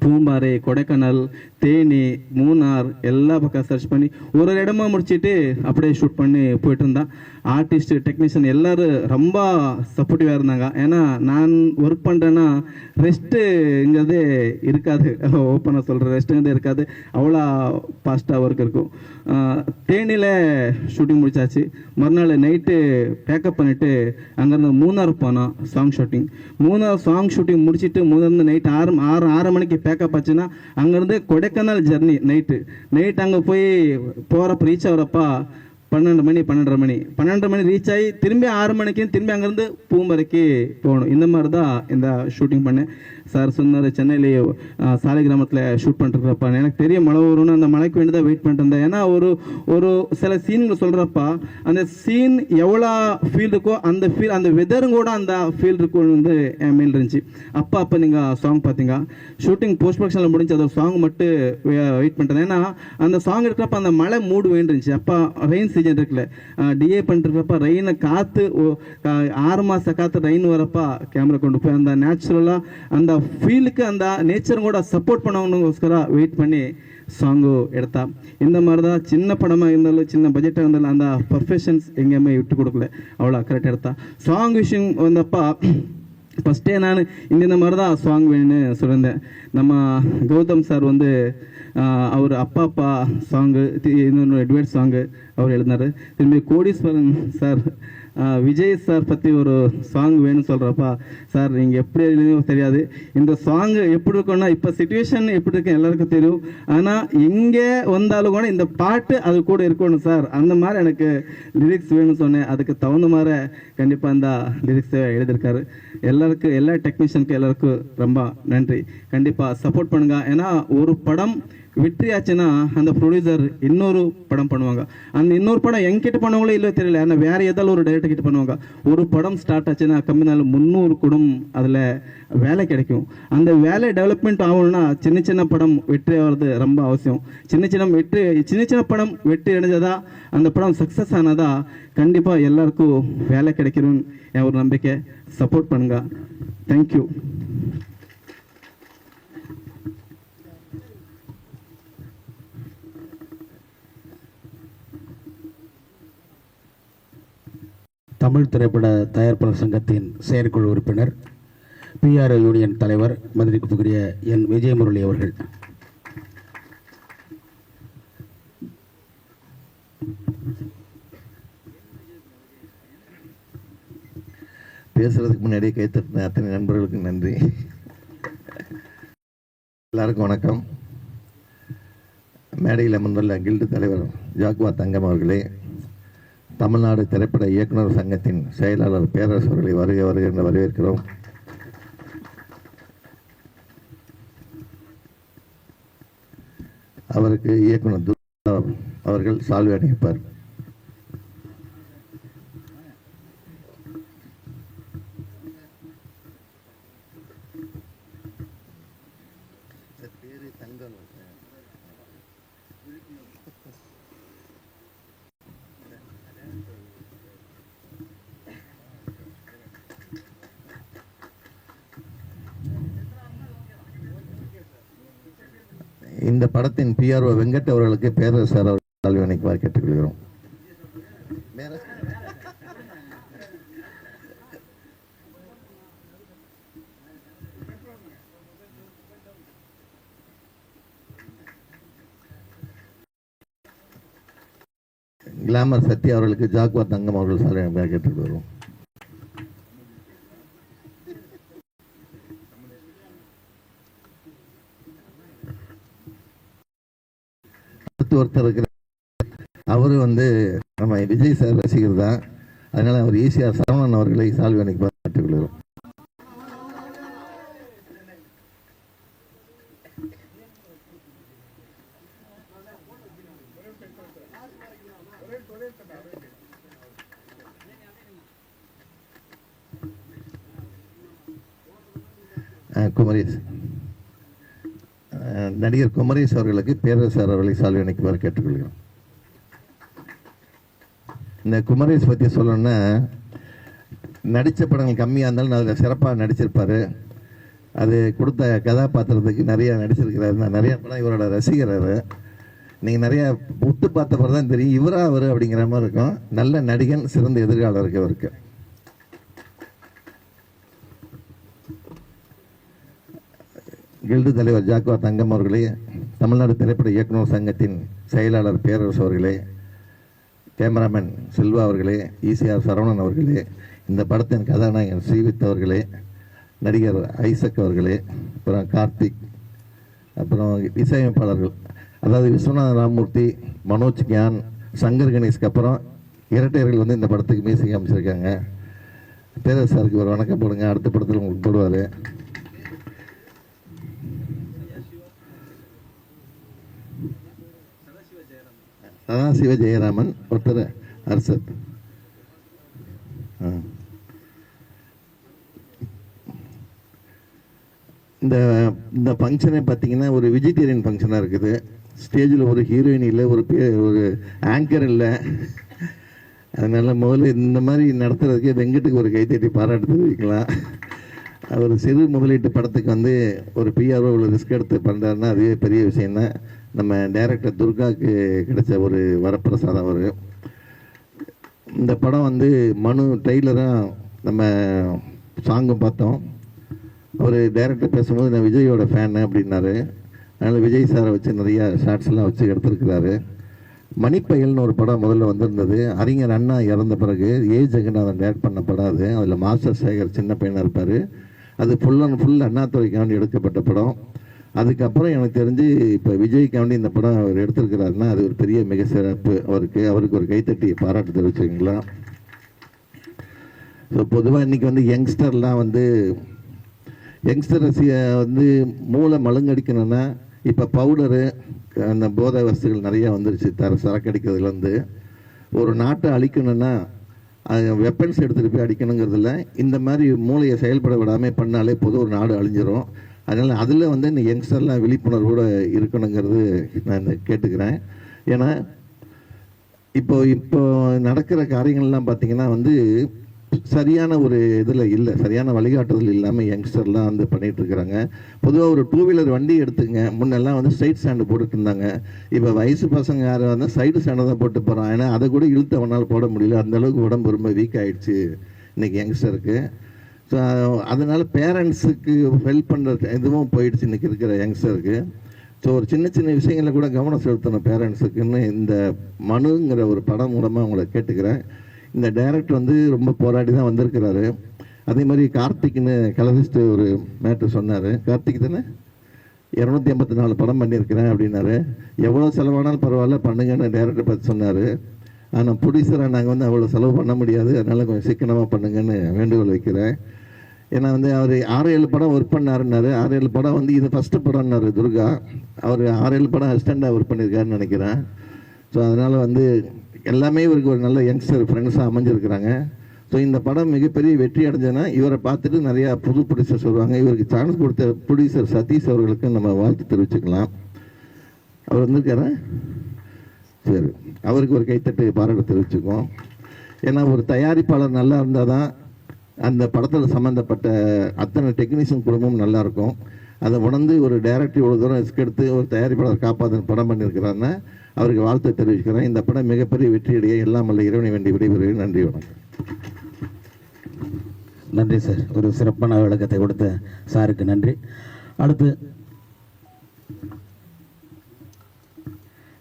பூம்பாறை, கொடைக்கானல், தேனி, மூணார் எல்லா பக்கம் சர்ச் பண்ணி ஒரு இடமா முடிச்சுட்டு அப்படியே ஷூட் பண்ணி போயிட்டு இருந்தான். ஆர்டிஸ்ட், டெக்னீஷியன் எல்லோரும் ரொம்ப சப்போர்ட்டிவாக இருந்தாங்க. ஏன்னா நான் ஒர்க் பண்ணுறேன்னா ரெஸ்ட்டுங்கிறதே இருக்காது, ஓப்பனாக சொல்கிறேன், ரெஸ்ட்டுங்கிறதே இருக்காது, அவ்வளோ ஃபாஸ்ட்டாக ஒர்க் இருக்கும். தேனியில் ஷூட்டிங் முடிச்சாச்சு. மறுநாள் நைட்டு பேக்கப் பண்ணிவிட்டு அங்கேருந்து மூணார் போனோம் song shooting. Munnar song shooting முடிச்சுட்டு மூணார்ந்து நைட்டு 6 மணிக்கு பேக்கப் ஆச்சுன்னா அங்கேருந்து கொடைக்கானல் ஜர்னி நைட் அங்கே போய் போகிறப்ப ரீச் ஆகிறப்பா 12 மணி ரீச் ஆகி திரும்பி 6 மணிக்கு திரும்பி அங்கேருந்து பூம்பரைக்கு போகணும். இந்த மாதிரி தான் இந்த ஷூட்டிங் பண்ணேன். சார் சொன்னார், சென்னையிலேயே சாலை கிராமத்தில் ஷூட் பண்ணிருக்கிறப்ப எனக்கு தெரியும் மழை வரும்னு, அந்த மழைக்கு வேண்டி தான் வெயிட் பண்ணிட்டு இருந்தேன். ஏன்னா ஒரு சில சீன்கள் சொல்கிறப்ப அந்த சீன் எவ்வளோ ஃபீல் இருக்கோ அந்த வெதரும் கூட அந்த ஃபீல் இருக்கும் வந்து என் மேல் இருந்துச்சு. அப்போ நீங்கள் சாங் பார்த்தீங்க, ஷூட்டிங் போஸ்ட் ப்ரொடக்ஷனில் முடிஞ்சு அது சாங் மட்டும் வெயிட் பண்ணிட்டேன். ஏன்னா அந்த சாங் இருக்கிறப்ப அந்த மழை மூடு வேண்டிருந்துச்சு. அப்போ ரெயின் சீசன் இருக்குல்ல, டிஏ பண்ணிருக்கிறப்ப ரெயினை காற்று 6 மாதம் காற்று ரெயின் வரப்பா கேமரா கொண்டு போய் அந்த நேச்சுரலாக அந்த ஃபீலுக்கு அந்த நேச்சரும் கூட சப்போர்ட் பண்ணவனுக்கோஸ்கர வெயிட் பண்ணி சாங்கு எடுத்தா. இந்த மாதிரி தான் சின்ன படமாக இருந்தாலும் சின்ன பட்ஜெட்டாக இருந்தாலும் அந்த பர்ஃபெக்ஷன்ஸ் எங்கேயுமே விட்டு கொடுக்கல, அவ்வளோ கரெக்டாக எடுத்தா. சாங் விஷயம் வந்தப்பா ஃபஸ்ட்டே நான் இந்த மாதிரி தான் சாங் வேணும்னு சொல்லியிருந்தேன். நம்ம கௌதம் சார் வந்து அவர் அப்பா சாங்கு, இன்னொன்று அட்வைஸ் சாங்கு அவர் எழுதினார். திரும்பி கோடீஸ்வரன் சார் விஜய் சார் பற்றி ஒரு சாங் வேணும்னு சொல்கிறப்பா சார் நீங்கள் எப்படி எழுதியும் தெரியாது, இந்த சாங் எப்படி இருக்குன்னா இப்போ சுச்சுவேஷன் எப்படி இருக்கு எல்லாருக்கும் தெரியும், ஆனால் எங்கே வந்தாலும் கூட இந்த பாட்டு அது கூட இருக்கணும் சார், அந்த மாதிரி எனக்கு லிரிக்ஸ் வேணும்னு சொன்னேன். அதுக்கு தகுந்த மாதிரி கண்டிப்பாக இந்த லிரிக்ஸை எழுதியிருக்காரு. எல்லாருக்கும் எல்லா டெக்னீஷியனுக்கு எல்லாருக்கும் ரொம்ப நன்றி. கண்டிப்பாக சப்போர்ட் பண்ணுங்க. ஏன்னா ஒரு படம் வெற்றி ஆச்சுன்னா அந்த ப்ரொடியூசர் இன்னொரு படம் பண்ணுவாங்க. அந்த இன்னொரு படம் எங்கிட்ட பண்ணுவாங்களோ இல்லை தெரியல, ஆனால் வேற ஏதாவது ஒரு டைரக்டர் கிட்ட பண்ணுவாங்க. ஒரு படம் ஸ்டார்ட் ஆச்சுன்னா கம்மினால 300 குடும் அதில் வேலை கிடைக்கும். அந்த வேலை டெவலப்மெண்ட் ஆகணும்னா சின்ன சின்ன படம் வெற்றி ஆகிறது ரொம்ப அவசியம். சின்ன சின்ன படம் வெற்றி அடைஞ்சதா அந்த படம் சக்ஸஸ் ஆனதா கண்டிப்பாக எல்லாருக்கும் வேலை கிடைக்கணும்னு என் ஒரு நம்பிக்கை. சப்போர்ட் பண்ணுங்க. தேங்க்யூ. தமிழ் திரைப்பட தயாரிப்பாளர் சங்கத்தின் செயற்குழு உறுப்பினர், பிஆர்ஓ யூனியன் தலைவர், மதிப்புக்குரிய என் விஜயமுரளி அவர்கள். பேசுறதுக்கு முன்னாடியே கைத்தட்டின அத்தனை நண்பர்களுக்கும் நன்றி. எல்லாருக்கும் வணக்கம். மேடையில் அமர்ந்துள்ள கில்டு தலைவர் ஜாக்வா தங்கம் அவர்களே, தமிழ்நாடு திரைப்பட இயக்குனர் சங்கத்தின் செயலாளர் பேரரசு அவர்களை வருக என்று வரவேற்கிறோம். அவருக்கு இயக்குனர் துர்கா அவர்கள் சால்வை அணிவிப்பார். இந்த படத்தின் பிஆர்ஓ வெங்கட் அவர்களுக்கு பேரரசு சார் அவர்கள் சால்வை அணிவிக்குமாறு கேட்டுக்கொள்கிறோம். கிளாமர் சத்யா அவர்களுக்கு ஜாக்வா தங்கம் அவர்கள் சால்வை அணிவிக்குமாறு கேட்டுக்கொள்கிறோம். ஒருத்தர் இருக்கிற அவரு நம்ம விஜய் சார் ரசிகர் தான், அதனால அவர் ஈசிஆர் சரவணன் அவர்களை சால்வை அணிவிக்குமாறு கேட்டுக்கொள்கிறோம். குமரேஷ் நடிகர் குமரேஷ் அவர்களுக்கு பேரரசு அவர்களை சால்வை அணிவிக்குமாறு கேட்டுக்கொள்கிறோம். இந்த குமரேஷ் பற்றி சொல்லணும்னா, நடித்த படங்கள் கம்மியாக இருந்தாலும் அதில் சிறப்பாக நடிச்சிருப்பார். அது கொடுத்த கதாபாத்திரத்துக்கு நிறையா நடிச்சிருக்கிறாரு. நான் நிறையா படம் இவரோட ரசிகர். நீங்கள் நிறையா உத்து பார்த்த பிறகு தான் தெரியும் இவரா அவர் அப்படிங்கிற மாதிரி இருக்கும். நல்ல நடிகன், சிறந்த எதிர்காலம் இருக்கு அவருக்கு. கில்டு தலைவர் ஜாக்வா தங்கம் அவர்களே, தமிழ்நாடு திரைப்பட இயக்குனர் சங்கத்தின் செயலாளர் பேரரசு அவர்களே, கேமராமேன் செல்வா அவர்களே, ஈசிஆர் சரவணன் அவர்களே, இந்த படத்தின் கதாநாயகன் ஸ்ரீவித் அவர்களே, நடிகர் ஐசக் அவர்களே, அப்புறம் கார்த்திக், அப்புறம் இசையமைப்பாளர்கள் அதாவது விஸ்வநாத ராமமூர்த்தி, மனோஜ் கியான், சங்கர் கணேஷ்க்கு அப்புறம் இரட்டையர்கள் இந்த படத்துக்கு மியூசிக் அமைச்சிருக்காங்க. பேரரசு சாருக்கு ஒரு வணக்கம் போடுங்க. அடுத்த படத்தில் உங்களுக்கு போடுவார். சதாசிவ ஜெயராமன், ஒருத்தர் அர்சத். இந்த ஃபங்க்ஷனை பார்த்தீங்கன்னா ஒரு வெஜிடேரியன் ஃபங்க்ஷனாக இருக்குது. ஸ்டேஜில் ஒரு ஹீரோயின் இல்லை, ஒரு ஆங்கர் இல்லை. அதனால் முதல்ல இந்த மாதிரி நடத்துறதுக்கு வெங்கட்டுக்கு ஒரு கைத்தட்டி பாராட்டு தெரிவிக்கலாம். அவர் சிறு முதலீட்டு படத்துக்கு ஒரு பிஆர்ஓ ரிஸ்க் எடுத்து பண்ணுறாருன்னா அதுவே பெரிய விஷயந்தான். நம்ம டைரக்டர் துர்காவுக்கு கிடைச்ச ஒரு வரப்பிரசாதம் அவர். இந்த படம் மனு ட்ரெய்லராக நம்ம சாங்கும் பார்த்தோம். அவர் டைரக்டர் பேசும்போது நான் விஜயோட ஃபேனு அப்படின்னாரு. அதனால் விஜய் சாரை வச்சு நிறையா ஷார்ட்ஸ்லாம் வச்சு எடுத்துருக்கிறாரு. மணிப்பயல்னு ஒரு படம் முதல்ல வந்திருந்தது. அறிஞர் அண்ணா இறந்த பிறகு ஜெகநாதன் டேரக்ட் பண்ண படம் அது. அதில் மாஸ்டர் சேகர் சின்ன பையனாக இருப்பார். அது ஃபுல் அண்ட் ஃபுல் அண்ணாதுரைக்காண்டி எடுக்கப்பட்ட படம். அதுக்கப்புறம் எனக்கு தெரிஞ்சு இப்போ விஜய்க்காண்டி இந்த படம் அவர் எடுத்திருக்கிறாருன்னா அது ஒரு பெரிய மிக சிறப்பு. அவருக்கு ஒரு கைத்தட்டி பாராட்டு தெரிவிச்சுங்களா. ஸோ பொதுவாக இன்றைக்கி வந்து யங்ஸ்டர்லாம் வந்து யங்ஸ்டர் வந்து மூளை மழுங்கடிக்கணும்னா இப்போ பவுடரு அந்த போதை வஸ்துகள் நிறையா வந்துருச்சு. சரக்கு அடிக்கிறதுலேருந்து ஒரு நாட்டை அழிக்கணும்னா வெப்பன்ஸ் எடுத்துகிட்டு போய் அடிக்கணுங்கிறதுல இந்த மாதிரி மூளையை செயல்பட விடாமல் பண்ணாலே பொது ஒரு நாடு அழிஞ்சிரும். அதனால் அதில் வந்து இந்த யங்ஸ்டர்லாம் விழிப்புணர்வோடு இருக்கணுங்கிறது நான் கேட்டுக்கிறேன். ஏன்னா இப்போ நடக்கிற காரியங்கள்லாம் பார்த்திங்கன்னா வந்து சரியான ஒரு இதில் இல்லை, சரியான வழிகாட்டுதல் இல்லாமல் யங்ஸ்டர்லாம் வந்து பண்ணிகிட்ருக்குறாங்க. பொதுவாக ஒரு 2 வீலர் வண்டி எடுத்துங்க, முன்னெல்லாம் வந்து ஸ்ட்ரைட் ஸ்டாண்டு போட்டுட்டு இருந்தாங்க. இப்போ வயசு பசங்க யாரும் வந்து சைடு ஸ்டாண்டை தான் போட்டு போகிறான். ஏன்னா அதை கூட இழுத்து அவனால் போட முடியல, அந்தளவுக்கு உடம்பு ரொம்ப வீக் ஆகிடுச்சு இன்றைக்கி யங்ஸ்டருக்கு. ஸோ அதனால் பேரண்ட்ஸுக்கு ஹெல்ப் பண்ணுற இதுவும் போயிடுச்சு இன்றைக்கி இருக்கிற யங்ஸ்டருக்கு. ஸோ ஒரு சின்ன சின்ன விஷயங்களில் கூட கவனம் செலுத்தணும் பேரண்ட்ஸுக்குன்னு இந்த மனுங்கிற ஒரு படம் மூலமாக அவங்கள கேட்டுக்கிறேன். இந்த டைரக்டர் வந்து ரொம்ப போராடி தான் வந்திருக்கிறாரு. அதே மாதிரி கார்த்திக்னு கலரிஸ்ட்டு ஒரு மேட்ரு சொன்னார். கார்த்திக் தானே 254 படம் பண்ணியிருக்கிறேன் அப்படின்னாரு. எவ்வளோ செலவானாலும் பரவாயில்ல பண்ணுங்கன்னு டைரக்டர் பார்த்து சொன்னார். ஆனால் ப்ரொடியூசராக நாங்கள் வந்து அவ்வளோ செலவு பண்ண முடியாது, அதனால் கொஞ்சம் சிக்கனமாக பண்ணுங்கன்னு வேண்டுகோள் வைக்கிறேன். ஏன்னா வந்து அவர் 6-7 படம் ஒர்க் பண்ணாருன்னாரு. 6-7 படம் வந்து இது ஃபஸ்ட்டு படம்னாரு துர்கா. அவர் 6-7 படம் அசிஸ்டண்டாக ஒர்க் பண்ணியிருக்காருன்னு நினைக்கிறேன். ஸோ அதனால் வந்து எல்லாமே இவருக்கு ஒரு நல்ல யங்ஸ்டர் ஃப்ரெண்ட்ஸாக அமைஞ்சிருக்கிறாங்க. ஸோ இந்த படம் மிகப்பெரிய வெற்றி அடைஞ்சதுன்னா இவரை பார்த்துட்டு நிறையா புது ப்ரொடியூசர்ஸ் வருவாங்க. இவருக்கு சான்ஸ் கொடுத்த ப்ரொடியூசர் சதீஷ் அவர்களுக்கு நம்ம வாழ்த்து தெரிவிச்சுக்கலாம். அவர் வந்திருக்காரா? சரி, அவருக்கு ஒரு கைத்தட்டு பாராட்டு தெரிவிச்சுக்குவோம். ஏன்னா ஒரு தயாரிப்பாளர் நல்லா இருந்தால் தான் அந்த படத்தில் சம்மந்தப்பட்ட அத்தனை டெக்னீஷியன் குடும்பமும் நல்லாயிருக்கும். அதை உணர்ந்து ஒரு டைரக்டர் இவ்வளோ தூரம் ரிஸ்க் எடுத்து ஒரு தயாரிப்பாளர் காப்பாற்று படம் பண்ணியிருக்கிறாருன்னா அவருக்கு வாழ்த்து தெரிவிக்கிறேன். இந்த படம் மிகப்பெரிய வெற்றியடைய எல்லாம் அல்ல இறைவனை வேண்டி விடைபெறுகிறேன். நன்றி, வணக்கம். நன்றி சார், ஒரு சிறப்பான விளக்கத்தை கொடுத்த சாருக்கு நன்றி. அடுத்து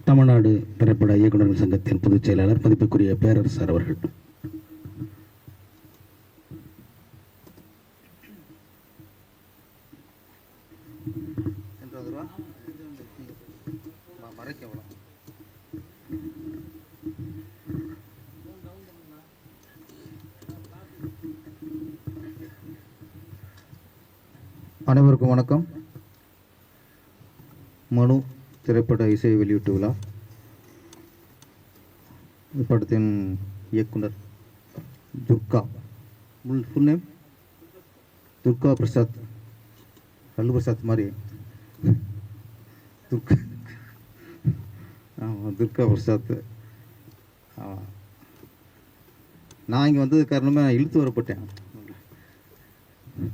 தமிழ்நாடு திரைப்பட இயக்குநர்கள் சங்கத்தின் பொதுச் செயலாளர் மதிப்புக்குரிய பேரரசர் அவர்கள். அனைவருக்கும் வணக்கம். மனு திரைப்பட இசை வெளியீட்டு விழா. இப்படத்தின் இயக்குனர் துர்கா, ஃபுல் நேம் துர்கா பிரசாத், அல்லு பிரசாத் மாதிரி துர்கா பிரசாத். நான் இங்கே வந்தது காரணமே நான் இழுத்து வரப்பட்டேன்.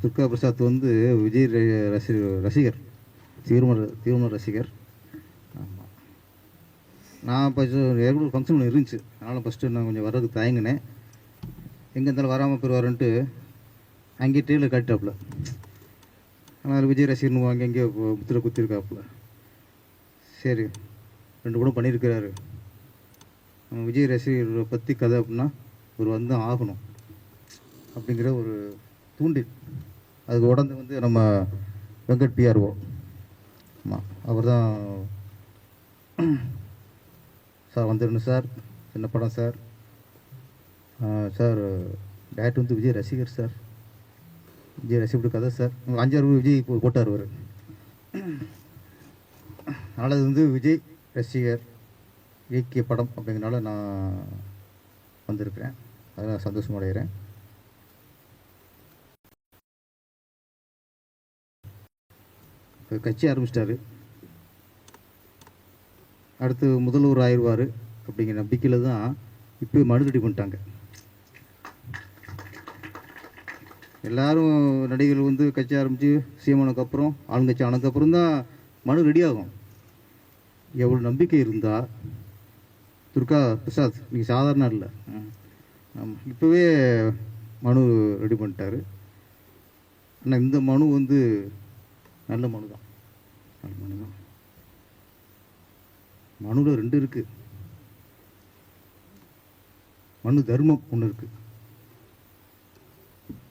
துர்கா பிரசாத் வந்து விஜய் ரசிகர், தீவிர ரசிகர். ஆமாம், நான் ஃபஸ்ட்டு ரெகுலர் ஃபங்க்ஷன் ஒன்று இருந்துச்சு, அதனால் ஃபஸ்ட்டு நான் கொஞ்சம் வர்றதுக்கு தயங்கினேன். எங்கே இருந்தாலும் வராமல் போயிடுவாருன்ட்டு அங்கேயே ட்ரெயினில் காட்டிட்டாப்புல. ஆனால் விஜய் ரசிகர்னு அங்கே எங்கேயோ முத்திரை குத்திருக்காப்புல. சரி, 2 படம் பண்ணியிருக்கிறாரு. விஜய் ரசிகரை பற்றி கதை அப்படின்னா ஒரு வந்து ஆகணும் அப்படிங்கிற ஒரு தூண்டில். அதுக்கு உடனே வந்து நம்ம வெங்கட் பிஆர்ஓ, ஆமாம், அவர் தான் சார் வந்துடணும் சார், சின்ன படம் சார், சார் டேரக்டர் வந்து விஜய் ரசிகர் சார், விஜய் ரசிகர் கதை சார், 5-6 விஜய் போட்டார் அவர். அதனால் அது வந்து விஜய் ரசிகர் இயக்கிய படம் அப்படிங்கிறனால நான் வந்திருக்கிறேன். அதனால் சந்தோஷம் அடைகிறேன். கட்சி ஆரம்பிச்சிட்டாரு, அடுத்து முதல்வர் ஆயிடுவார் அப்படிங்கிற நம்பிக்கையில் தான் இப்போ மனு ரெடி பண்ணிட்டாங்க. எல்லோரும் நடிகர்கள் வந்து கட்சி ஆரம்பித்து சீமானுக்கப்புறம் ஆளுங்கட்சி ஆனதுக்கப்புறம் தான் மனு ரெடி ஆகும். எவ்வளோ நம்பிக்கை இருந்தால் துர்கா பிரசாத் நீங்கள் சாதாரண இல்லை, ஆமாம், இப்போவே மனு ரெடி பண்ணிட்டாரு. ஆனால் இந்த மனு வந்து நல்ல மனு தான், நல்ல மனு தான். மனுவில் 2 இருக்குது. மனு தர்மம் ஒன்று இருக்குது,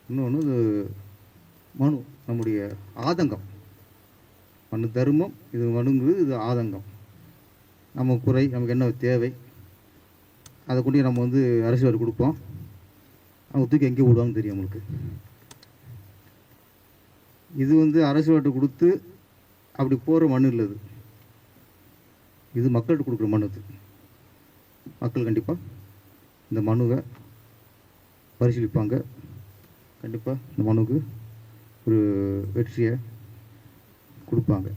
இன்னொன்று மனு நம்முடைய ஆதங்கம். மனு தர்மம், இது மனுங்கிறது, இது ஆதங்கம். நம்ம குறை, நமக்கு என்ன தேவை, அதை கொண்டு நம்ம வந்து அரசியல் கொடுப்போம். அவங்க தூக்கி எங்கே விடுவாங்கன்னு தெரியும் நம்மளுக்கு. இது வந்து அரசியல்வாட்டு கொடுத்து அப்படி போகிற மனு இல்லை. இது மக்கள்கிட்ட கொடுக்குற மனு. இது மக்கள் கண்டிப்பாக இந்த மனுவை பரிசீலிப்பாங்க. கண்டிப்பாக இந்த மனுவுக்கு ஒரு வெற்றியை கொடுப்பாங்க.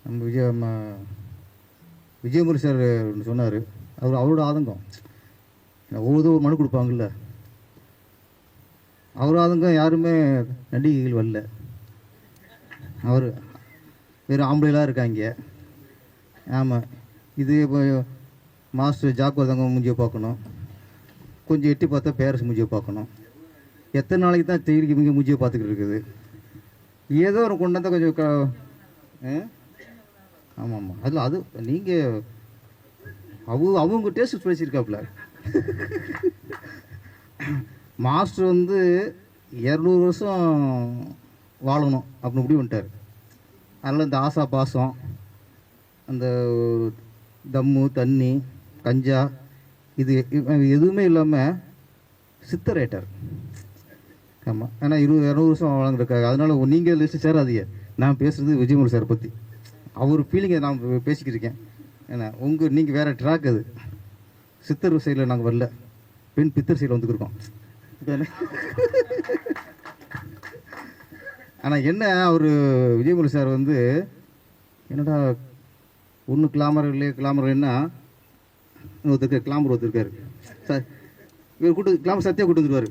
நம்ம விஜயமுரி சார் சொன்னார், அவரோட ஆதங்கம். ஒவ்வொரு மனு கொடுப்பாங்கல்ல, அவர் ஆதங்கம் யாருமே நடிகைகள் வரல. அவர் வேறு ஆம்பளைலாம் இருக்காங்க. ஆமாம், இது இப்போ மாஸ்டர் ஜாக்குவதாங்க மூஞ்சியை பார்க்கணும், கொஞ்சம் எட்டி பார்த்தா பேரஸ் மூஞ்சியை பார்க்கணும். எத்தனை நாளைக்கு தான் தேடிக்கு இவங்க மூஞ்சியை பார்த்துக்கிட்டு இருக்குது. ஏதோ ஒரு கொண்டு வந்தால் கொஞ்சம் ஆமாம் ஆமாம், அதில் அது நீங்கள் அவங்க டேஸ்ட் பேசியிருக்காப்புல. மாஸ்டர் வந்து 200 வருஷம் வாழணும் அப்படின்னு முடிவு பண்ணிட்டார். அதனால் இந்த ஆசா பாசம், அந்த தம்மு தண்ணி கஞ்சா இது எதுவுமே இல்லாமல் சித்தரேட்டார். ஆமாம், ஏன்னா 200 வருஷம் வாழ்ந்துருக்காங்க. அதனால் நீங்கள் லிஸ்ட்டு சேராதீங்க. நான் பேசுகிறது விஜயமுரி சார் பற்றி, அவர் ஃபீலிங்கை நான் பேசிக்கிட்டு இருக்கேன். ஏன்னா நீங்கள் வேறு ட்ராக். அது சித்தர் சைடில் நாங்கள் வரல, பெண் பித்தர் சைடில் வந்துருக்கோம். ஆனால் என்ன, அவர் விஜயமுரி சார் வந்து என்னடா ஒன்று கிளாமர் இல்லையே, கிளாமர் என்ன ஒருத்தருக்கு கிளாமர் ஒருத்தருக்காரு சார், இவர் கூட்டு கிளாமர் சத்தியா கூட்டு வந்துருவார்.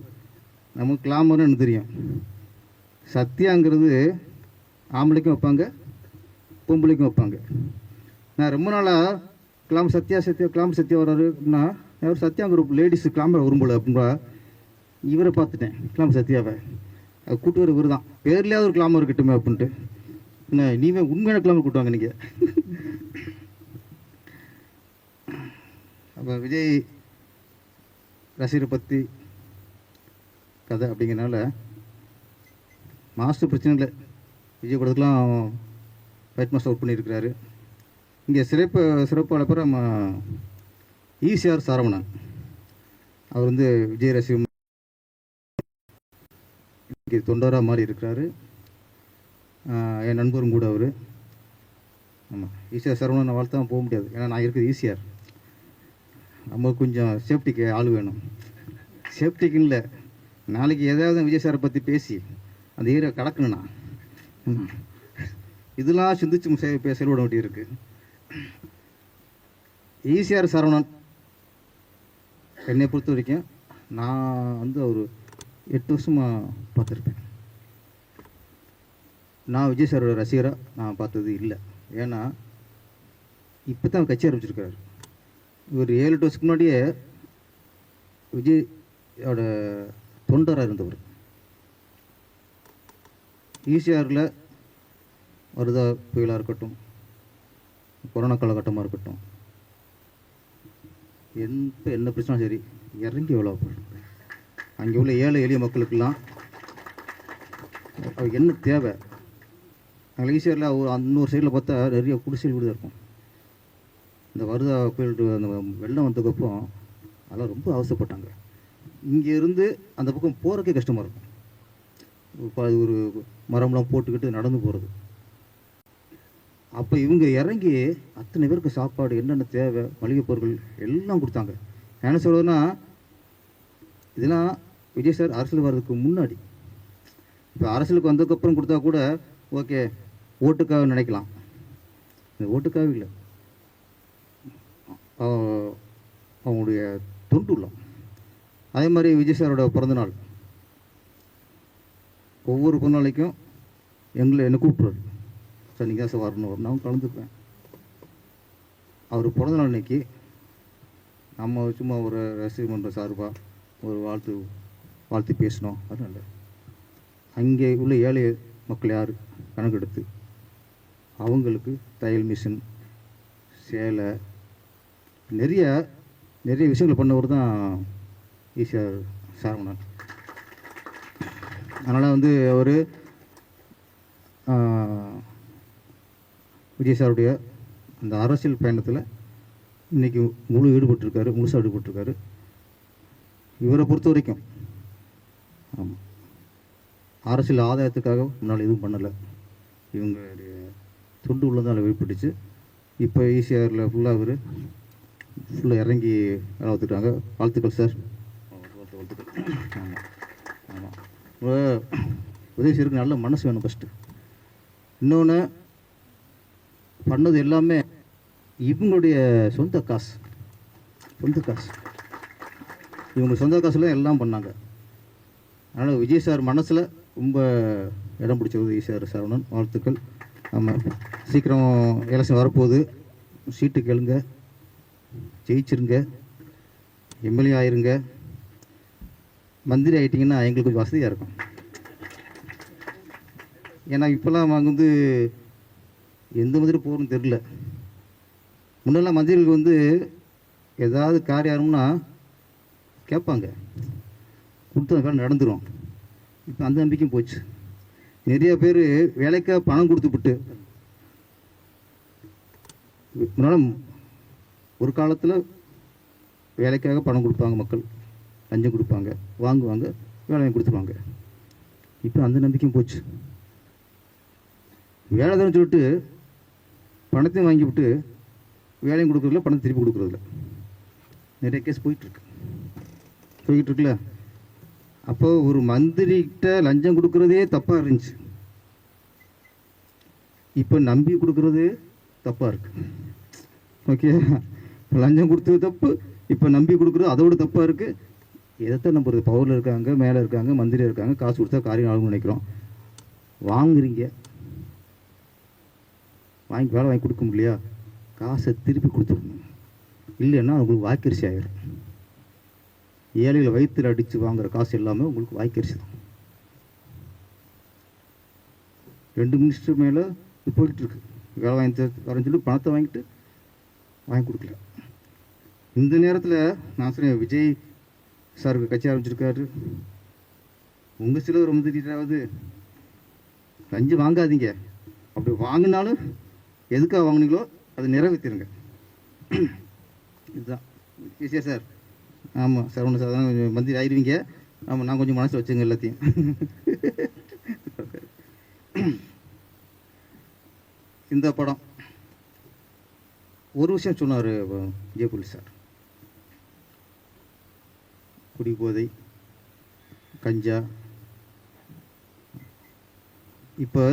நமக்கு கிளாமர்னு எனக்கு தெரியும். சத்தியாங்கிறது ஆம்பளைக்கும் வைப்பாங்க, பொம்பளைக்கும் வைப்பாங்க. நான் ரொம்ப நாளாக கிளாமர் கிளாமர் சத்தியா வர்றாரு அப்படின்னா, அவர் சத்யா குரூப் லேடிஸு கிளாமர் வரும்போல அப்படின்பா இவரை பார்த்துட்டேன். கிளாமர் சத்யாவை அது கூட்டு வர இவர் தான், பேர்லேயாவது ஒரு கிளாமர் இருக்கட்டுமே அப்படின்ட்டு. என்ன இனிமே உண்மையான கிளாமர் கூட்டுவாங்க நீங்கள். அப்போ விஜய் ரசிகரை பற்றி கதை அப்படிங்கிறனால மாஸ்டர் பிரச்சனை இல்லை. விஜய் படத்துக்கெலாம் ஃபைட் மாஸ்டர் ஒர்க் பண்ணியிருக்கிறாரு. இங்கே சிறப்பு அழைப்பர் நம்ம ஈசிஆர் சரவணன். அவர் வந்து விஜய் ரசிகம் இங்கே தொண்டராக மாறி இருக்கிறாரு. என் நண்பரும் கூட அவர். ஆமாம், ஈசிஆர் சரவணன் வாழ்த்தான் போக முடியாது, ஏன்னா நான் இருக்குது ஈசிஆர். நம்ம கொஞ்சம் சேஃப்டிக்கு ஆள் வேணும். சேஃப்டிக்கு இல்லை, நாளைக்கு ஏதாவது விஜய் சாரை பற்றி பேசி அந்த ஏரியா கடக்கணுண்ணா, இதெல்லாம் சிந்திச்சு செயல்பட வேண்டி இருக்குது. ஈசிஆர் சரவணன் என்னை பொறுத்த வரைக்கும் நான் வந்து ஒரு 8 வருஷமாக பார்த்துருப்பேன். நான் விஜய் சாரோட ரசிகராக நான் பார்த்தது இல்லை. ஏன்னா இப்போ தான் கட்சி ஆரம்பிச்சிருக்காரு. ஒரு 7-8 வருஷத்துக்கு முன்னாடியே விஜயோட தொண்டராக இருந்தவர். ஈசிஆரில் வருதா புயலாக இருக்கட்டும், கொரோனா காலகட்டமாக இருக்கட்டும், என்ன பிரச்சனை சரி இறங்கி எவ்வளோ அங்கே உள்ள ஏழை எளிய மக்களுக்கெல்லாம் என்ன தேவை. அங்கே ஈசிஆரில் ஒரு இன்னொரு சைடில் பார்த்தா நிறைய குடிசைகள் வீடு இருக்கும். இந்த வருதா புயல் அந்த வெள்ளம் வந்ததுக்கப்புறம் அதெல்லாம் ரொம்ப அவசரப்பட்டாங்க. இங்கே இருந்து அந்த பக்கம் போகிறக்கே கஷ்டமாக இருக்கும். ஒரு மரம்லாம் போட்டுக்கிட்டு நடந்து போகிறது. அப்போ இவங்க இறங்கி அத்தனை பேருக்கு சாப்பாடு என்னென்ன தேவை, மளிகை பொருட்கள் எல்லாம் கொடுத்தாங்க. என்ன சொல்கிறதுன்னா, இதெல்லாம் விஜய் சார் அரசியல் வர்றதுக்கு முன்னாடி. இப்போ அரசியலுக்கு வந்ததுக்கப்புறம் கொடுத்தா கூட ஓகே, ஓட்டுக்காக நினைக்கலாம். இந்த ஓட்டுக்காக இல்லை, அவங்களுடைய தொண்டுள்ளம். அதே மாதிரி விஜய் சாரோட பிறந்தநாள், ஒவ்வொரு பிறந்தநாளைக்கும் என்னை கூப்பிட்றாரு, சார் நீங்கள் தான் சார் வரணும், நான் கலந்துக்குவேன். அவர் பிறந்தநாள் அன்னைக்கு நம்ம சும்மா ஒரு ரசிகர் மன்ற சார்பாக ஒரு வாழ்த்து பேசணும். அதனால அங்கே உள்ள ஏழை மக்கள் யார் கணக்கெடுத்து அவங்களுக்கு தையல் மிஷின், சேலை, நிறைய நிறைய விஷயங்கள் பண்ணவர் தான் ஈஸ்வர் சரவணன். அதனால் வந்து அவர் விஜய் சாருடைய அந்த அரசியல் பயணத்தில் இன்றைக்கி ஈடுபட்டிருக்காரு, முழுசாக ஈடுபட்டிருக்காரு. இவரை பொறுத்த வரைக்கும் ஆமாம், அரசியல் ஆதாயத்துக்காக முன்னால் எதுவும் பண்ணலை. இவங்களுடைய தொண்டு உள்ளதால் வெளிப்பட்டுச்சு. இப்போ ஈசிஆரில் ஃபுல்லாக அவர் ஃபுல்லாக இறங்கி வேலை பார்த்துட்டாங்க. வாழ்த்துக்கள் சார். வாழ்த்துக்கள். ஆமாம் ஆமாம், உதவி செய்யறதுக்கு நல்ல மனசு வேணும் ஃபஸ்ட்டு. இன்னொன்று, பண்ணது எல்லாமே இவங்களுடைய சொந்த காசு. இவங்க சொந்த காசில் எல்லாம் பண்ணாங்க. அதனால் விஜய் சார் மனசில் ரொம்ப இடம் பிடிச்சது ஈஸ்வர் சரவணன். வாழ்த்துக்கள். ஆமாம், சீக்கிரம் எலெக்ஷன் வரப்போகுது. சீட்டு கேளுங்க, ஜெயிச்சிருங்க, எம்எல்ஏ ஆயிருங்க. மந்திரி ஆகிட்டிங்கன்னா எங்களுக்கு கொஞ்சம் வசதியாக இருக்கும். ஏன்னா இப்போல்லாம் நாங்கள் வந்து எந்த மந்திரி போகிறோன்னு தெரில. முன்னெல்லாம் மந்திரிகளுக்கு வந்து ஏதாவது காரியம்னா கேட்பாங்க, கொடுத்த நடந்துடும். இப்போ அந்த நம்பிக்கையும் போச்சு. நிறைய பேர் வேலைக்காக பணம் கொடுத்துவிட்டு, முன்னால் ஒரு காலத்தில் வேலைக்காக பணம் கொடுப்பாங்க, மக்கள் லஞ்சம் கொடுப்பாங்க, வாங்குவாங்க, வேலையை கொடுத்துருவாங்க. இப்போ அந்த நம்பிக்கையும் போச்சு. வேலை தான் சொல்லிட்டு பணத்தையும் வாங்கிவிட்டு வேலையும் கொடுக்குறதில்ல, பணத்தை திருப்பி கொடுக்குறதில்ல. நிறைய கேஸ் போய்கிட்டுருக்குல்ல. அப்போ ஒரு மந்திரிகிட்ட லஞ்சம் கொடுக்குறதே தப்பாக இருந்துச்சு. இப்போ நம்பி கொடுக்குறது தப்பாக இருக்கு. ஓகே, லஞ்சம் கொடுத்தது தப்பு, இப்போ நம்பி கொடுக்குறது அதோட தப்பாக இருக்குது. எதைத்தான் நம்புறது? பவரில் இருக்காங்க, மேலே இருக்காங்க, மந்திரி இருக்காங்க, காசு கொடுத்தா காரியம் ஆகும்னு நினைக்கிறோம். வாங்குறீங்க, வேலை வாங்கி கொடுக்க முடியலையா, காசை திருப்பி கொடுத்துடணும். இல்லைன்னா உங்களுக்கு வாய்க்கரிசி ஆகிடும். ஏழைகளை வயிற்றில் அடித்து வாங்குகிற காசு எல்லாமே உங்களுக்கு வாய்க்கரிசி தான். 2 மினிஸ்டர் மேலே இது போயிட்டுருக்கு. வேலை வாங்கி வரேன்னு சொல்லி பணத்தை வாங்கி கொடுக்கல. இந்த நேரத்தில் நான் சொன்னேன், விஜய் சாருக்கு கட்சி ஆரம்பிச்சிருக்காரு. உங்கள் சில ஒரு மந்திரியாவது லஞ்சம் வாங்காதீங்க. அப்படி வாங்கினாலும் எதுக்காக வாங்கினீங்களோ அதை நிறைவேற்றிடுங்க. இதுதான் ஈஸியா சார். ஆமாம், சரவணன் சார் தான் கொஞ்சம் மந்திரி ஆயிடுவீங்க. ஆமாம், நான் கொஞ்சம் மனசில் வச்சுங்க எல்லாத்தையும். இந்த படம் ஒரு விஷயம் சொன்னார் விஜயபுரி சார். குடிபோதை, கஞ்சா. இப்போ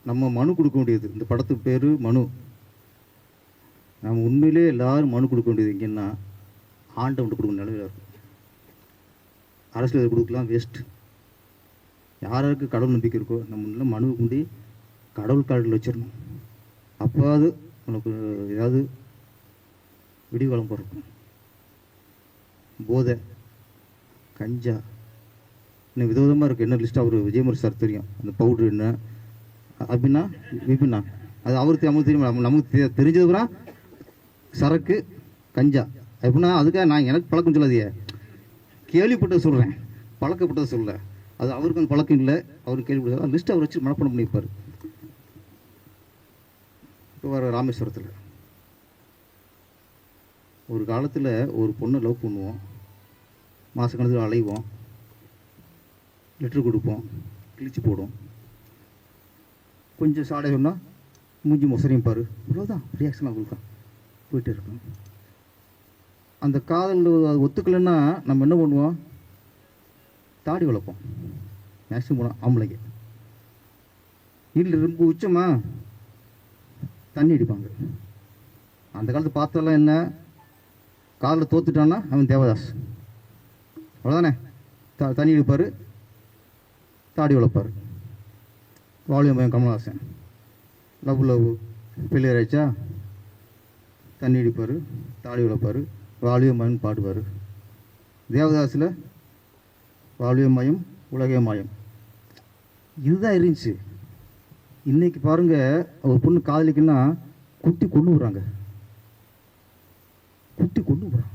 நம்ம மனு கொடுக்க வேண்டியது, இந்த படத்துக்கு பேர் மனு. நம்ம உண்மையிலே எல்லாரும் மனு கொடுக்க வேண்டியது எங்கன்னா ஆண்டவன் கொடுக்க நிலையில் இருக்கும். அரசியல் கொடுக்கலாம் வேஸ்ட். யாருக்கு கடவுள் நம்பிக்கை இருக்கோ நம்ம மனு கொண்டு கடவுள் கார்டில் வச்சிடணும். அப்போது உனக்கு ஏதாவது விடிகாலம் பிறக்கும். போதை, கஞ்சா, இன்னும் விதவிதமாக இருக்குது. என்ன லிஸ்ட்டாக அவர் விஜயமுரி சார் தெரியும். அந்த பவுட்ரு என்ன அப்படின்னா விபின்னா அது அவருக்கு நமக்கு தெரியும். நமக்கு தெரிஞ்சதுனா சரக்கு, கஞ்சா அப்படின்னா அதுக்காக நான் எனக்கு பழக்கம் சொல்லாதியே, கேள்விப்பட்டதை சொல்கிறேன், பழக்கப்பட்டதை சொல்ல. அது அவருக்கு அந்த பழக்கம் இல்லை. அவருக்கு கேள்விப்பட்டது லிஸ்ட் அவர் வச்சு மனப்பாடம் பண்ணியிருப்பார். இப்போ வர ராமேஸ்வரத்தில் ஒரு காலத்தில் ஒரு பொண்ணை லவ் பண்ணுவோம், மாதக்கணக்கில் அலைவோம், லெட்ரு கொடுப்போம், கிழிச்சு போடுவோம். கொஞ்சம் சாடை சொன்னால் மூஞ்சி மொசரையும் பாரு, இவ்வளோதான் ரியாக்ஷன் அவங்களுக்கு போயிட்டே இருக்கும். அந்த காதல் அது ஒத்துக்கலைன்னா நம்ம என்ன பண்ணுவோம்? தாடி வளர்ப்போம். மேக்ஸிமம் போனால் ஆம்பளைங்க இல்லை ரொம்ப உச்சமா தண்ணி அடிப்பாங்க. அந்த காலத்து பார்த்தெல்லாம் என்ன, காதில் தோத்துட்டான்னா அவன் தேவதாஸ், அவ்வளோதானே. தண்ணி அடிப்பார், தாடி வளர்ப்பார். வாலியம் பையன் கமல்ஹாசன் லவ் ஃபெயிலியர் ஆயிடுச்சா, தண்ணி அடிப்பார், தாடி வளர்ப்பார், வாலியம் மயம் பாடுவார். தேவதாஸில் வாலியம் மயம், உலக மாயம், இதுதான் இருந்துச்சு. இன்றைக்கி பாருங்கள், ஒரு பொண்ணு காதலிக்குன்னா குத்தி கொண்டு விடுறாங்க. குத்தி கொண்டு போகிறான்.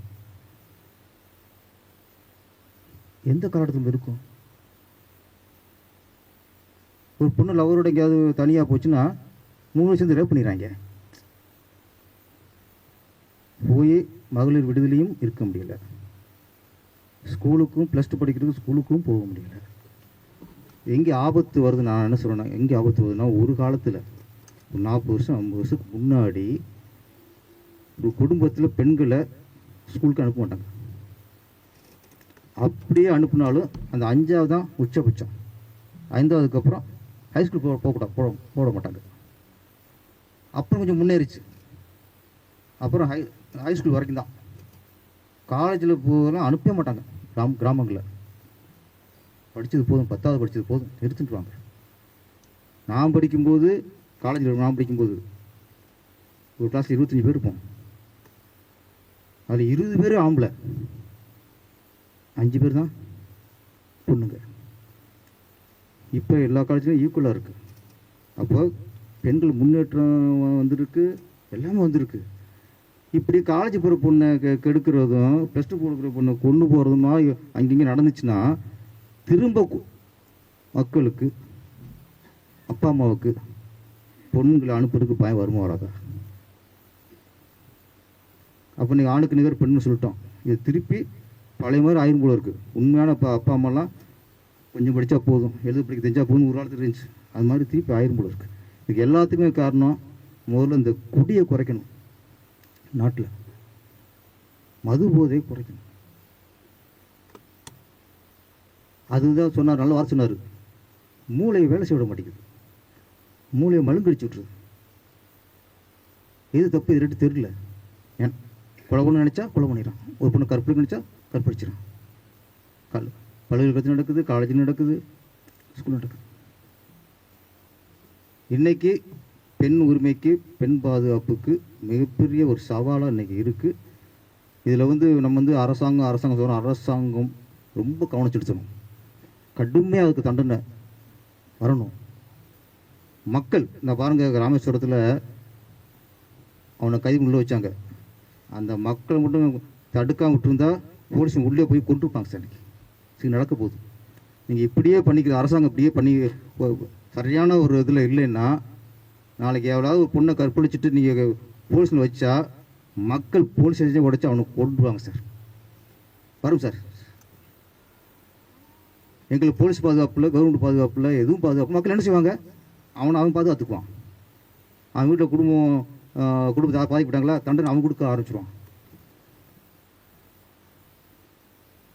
எந்த காலகட்டத்தில் இருக்கும்? ஒரு பொண்ணு லவரோட எங்கேயாவது தனியாக போச்சுன்னா 3 சேர்ந்து ரேப் பண்ணிடுறாங்க. போய் மகளிர் விடுதலையும் இருக்க முடியல, ஸ்கூலுக்கும் +2 படிக்கிறதுக்கு ஸ்கூலுக்கும் போக முடியல. எங்கே ஆபத்து வருது? நான் என்ன சொல்கிறேன்னா, எங்கே ஆபத்து வருதுன்னா, ஒரு காலத்தில் 40 வருஷம் 50 வருஷத்துக்கு முன்னாடி ஒரு குடும்பத்தில் பெண்களை ஸ்கூலுக்கு அனுப்ப மாட்டாங்க. அப்படியே அனுப்புனாலும் அந்த 5வது தான் உச்சபட்சம். 5வதுக்கு அப்புறம் ஹைஸ்கூல் போட மாட்டாங்க. அப்புறம் கொஞ்சம் முன்னேறிச்சு, அப்புறம் ஹைஸ்கூல் வரைக்கும் தான். காலேஜில் போகலாம் அனுப்பவே மாட்டாங்க. கிராமங்களில் படித்தது போதும், 10வது படித்தது போதும் நிறுத்திட்டுருவாங்க. நான் படிக்கும்போது, காலேஜில் நான் படிக்கும்போது ஒரு கிளாஸில் 25 பேர் இருப்போம். அதில் 20 பேர் ஆம்பளை, 5 பேர் தான் பொண்ணுங்க. இப்போ எல்லா காலேஜ்லையும் ஈக்குவலாக இருக்குது. அப்போ பெண்கள் முன்னேற்றம் வந்திருக்கு, எல்லாமே வந்திருக்கு. இப்படி காலேஜ் போகிற பொண்ணை கெடுக்கிறதும் +2 கொடுக்குற பொண்ணை கொண்டு போகிறதுமா அங்கங்கே நடந்துச்சுன்னா, திரும்ப மக்களுக்கு, அப்பா அம்மாவுக்கு பொண்ணுங்களை அனுப்புறதுக்கு பயம் வருமா வராதா? அப்போ நீங்கள் ஆணுக்கு நிகர் பெண்ணுன்னு சொல்லிட்டோம். இது திருப்பி பழைய மாதிரி ஆயிரம் போல இருக்குது. உண்மையான அப்பா அம்மாலாம் கொஞ்சம் படித்தா போதும், எழுத படிக்க தெரிஞ்சால் போதும் ஒரு காலத்தில் இருந்துச்சு. அது மாதிரி திருப்பி ஆயிரம் போல இருக்குது. இதுக்கு எல்லாத்துக்குமே காரணம் முதல்ல இந்த குடியை குறைக்கணும். நாட்டில் மது போதையை குறைக்கணும். அதுதான் சொன்னார், நல்ல வார்த்தை சொன்னார். மூளையை வேலை செய்ய விட மாட்டேங்குது, மூளையை மழுங்கடிச்சு விட்டுருது. எது தப்பு இது 2 தெரியல. ஏன் கொலை பண்ண நினச்சா கொலை பண்ணிடுறான், ஒரு பொண்ணு கற்பழிக்க நினச்சா கற்பழிச்சிடான். பல்கலைக்கழகத்தில் நடக்குது, காலேஜில் நடக்குது, ஸ்கூல் நடக்குது. இன்றைக்கி பெண் உரிமைக்கு, பெண் பாதுகாப்புக்கு மிகப்பெரிய ஒரு சவாலாக இன்றைக்கி இருக்குது. இதில் நம்ம அரசாங்கம் சொல்கிறோம், அரசாங்கம் ரொம்ப கவனிச்செடுத்தணும். கடுமையாக அதுக்கு தண்டனை வரணும். மக்கள் இந்த பாருங்கள், ராமேஸ்வரத்தில் அவனை கைது உள்ள வச்சாங்க. அந்த மக்களை மட்டும் தடுக்காமல் விட்டுருந்தா போலீஸ் உள்ளே போய் கொண்டுருப்பாங்க. சார் சரி நடக்க போகுது. நீங்கள் இப்படியே பண்ணிக்கிற அரசாங்கம் இப்படியே பண்ணி சரியான ஒரு இதில் இல்லைன்னா, நாளைக்கு எவ்வளவு ஒரு பொண்ணை கற்பழிச்சிட்டு நீங்கள் போலீஸில் வச்சா மக்கள் போலீஸ் ஸ்டேஷனை உடைச்சி அவனுக்கு கொண்டுருவாங்க. சார் வரும் சார். எங்களுக்கு போலீஸ் பாதுகாப்பில், கவர்மெண்ட் பாதுகாப்பில், எதுவும் பாதுகாப்பு. மக்கள் என்ன செய்வாங்க? அவன் பாதுகாத்துக்குவான். அவன் வீட்டில் குடும்பத்தை பாதிக்கப்பட்டாங்களா, தண்டனை அவன் கொடுக்க ஆரம்பிச்சிடுவான்.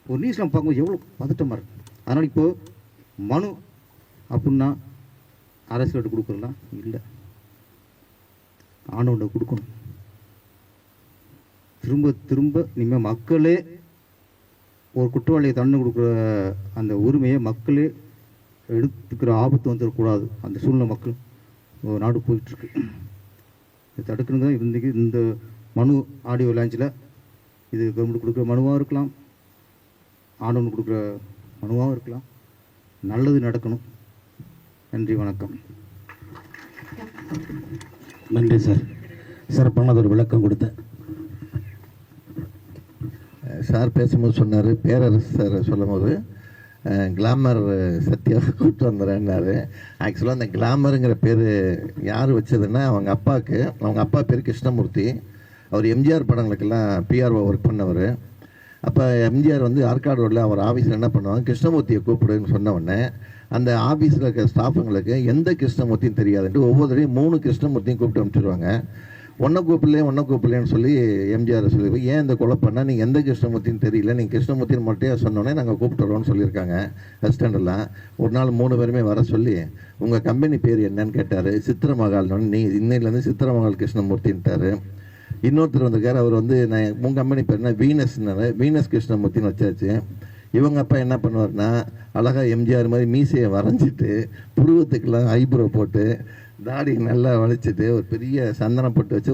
ஒரு நியூஸ்லாம் பார்க்கும்போது எவ்வளோ பதட்டமாக இருக்குது. அதனால் இப்போது மனு அப்படின்னா அரசியல்கிட்ட கொடுக்குறலாம் இல்லை, ஆணவன்கிட்ட கொடுக்கணும். திரும்ப திரும்ப இனிமேல் மக்களே ஒரு குற்றவாளியை தண்டனை கொடுக்குற அந்த உரிமையை மக்களே எடுத்துக்கிற ஆபத்து வந்துடக்கூடாது. அந்த சூழ்நிலை மக்கள் நாடு போயிட்டுருக்கு. இதை தடுக்கணும் தான் இன்றைக்கி இந்த மனு ஆடியோ லான்ச்சில் இது கவர்மெண்ட் கொடுக்குற மனுவாக இருக்கலாம், ஆண்டவன் கொடுக்குற மனுவாகவும் இருக்கலாம். நல்லது நடக்கணும். நன்றி, வணக்கம். நன்றி சார். சிறப்பானது ஒரு விளக்கம் கொடுத்த சார் பேசும்போது சொன்னார், பேரரசு சார் சொல்லும் போது கிளாமர் சத்யா கூப்பிட்டு வந்துடுறேன்னாரு. ஆக்சுவலாக அந்த கிளாமருங்கிற பேர் யார் வச்சதுன்னா, அவங்க அப்பா பேர் கிருஷ்ணமூர்த்தி. அவர் எம்ஜிஆர் படங்களுக்கெல்லாம் பிஆர்ஓ ஒர்க் பண்ணவர். அப்போ எம்ஜிஆர் ஆற்காடு ரோட்டில் அவர் ஆஃபீஸில் என்ன பண்ணுவாங்க, கிருஷ்ணமூர்த்தியை கூப்பிடுன்னு சொன்ன உடனே அந்த ஆஃபீஸில் இருக்கிற ஸ்டாஃபுங்களுக்கு எந்த கிருஷ்ணமூர்த்தியும் தெரியாதுன்ட்டு ஒவ்வொருத்தரையும் 3 கிருஷ்ணமூர்த்தியும் கூப்பிட்டு அனுப்பிச்சிடுவாங்க. ஒன்றை கூப்பிடலேன்னு சொல்லி எம்ஜிஆர் சொல்லி, ஏன் இந்த கொலை பண்ணால் நீங்கள் எந்த கிருஷ்ணமூர்த்தின்னு தெரியல, நீங்கள் கிருஷ்ணமூர்த்தின்னு மட்டும் சொன்னோன்னே நாங்கள் கூப்பிட்டுறோன்னு சொல்லியிருக்காங்க அசிஸ்டண்டெல்லாம். ஒரு நாள் 3 பேருமே வர சொல்லி, உங்கள் கம்பெனி பேர் என்னன்னு கேட்டார். சித்திரமகால்னு, நீ இன்னையிலேருந்து சித்திரமகால் கிருஷ்ணமூர்த்தின்ட்டார். இன்னொருத்தர் வந்திருக்கார், அவர் நான் உங்கள் கம்பெனி பேர் என்ன, வீனஸ் கிருஷ்ணமூர்த்தின்னு வச்சாச்சு. இவங்க அப்பா என்ன பண்ணுவார்னா, அழகாக எம்ஜிஆர் மாதிரி மீசையை வரைஞ்சிட்டு, புருவத்துக்கெல்லாம் ஐப்ரோ போட்டு, தாடி நல்லா வளைச்சிட்டு, ஒரு பெரிய சந்தனம் போட்டு வச்சு,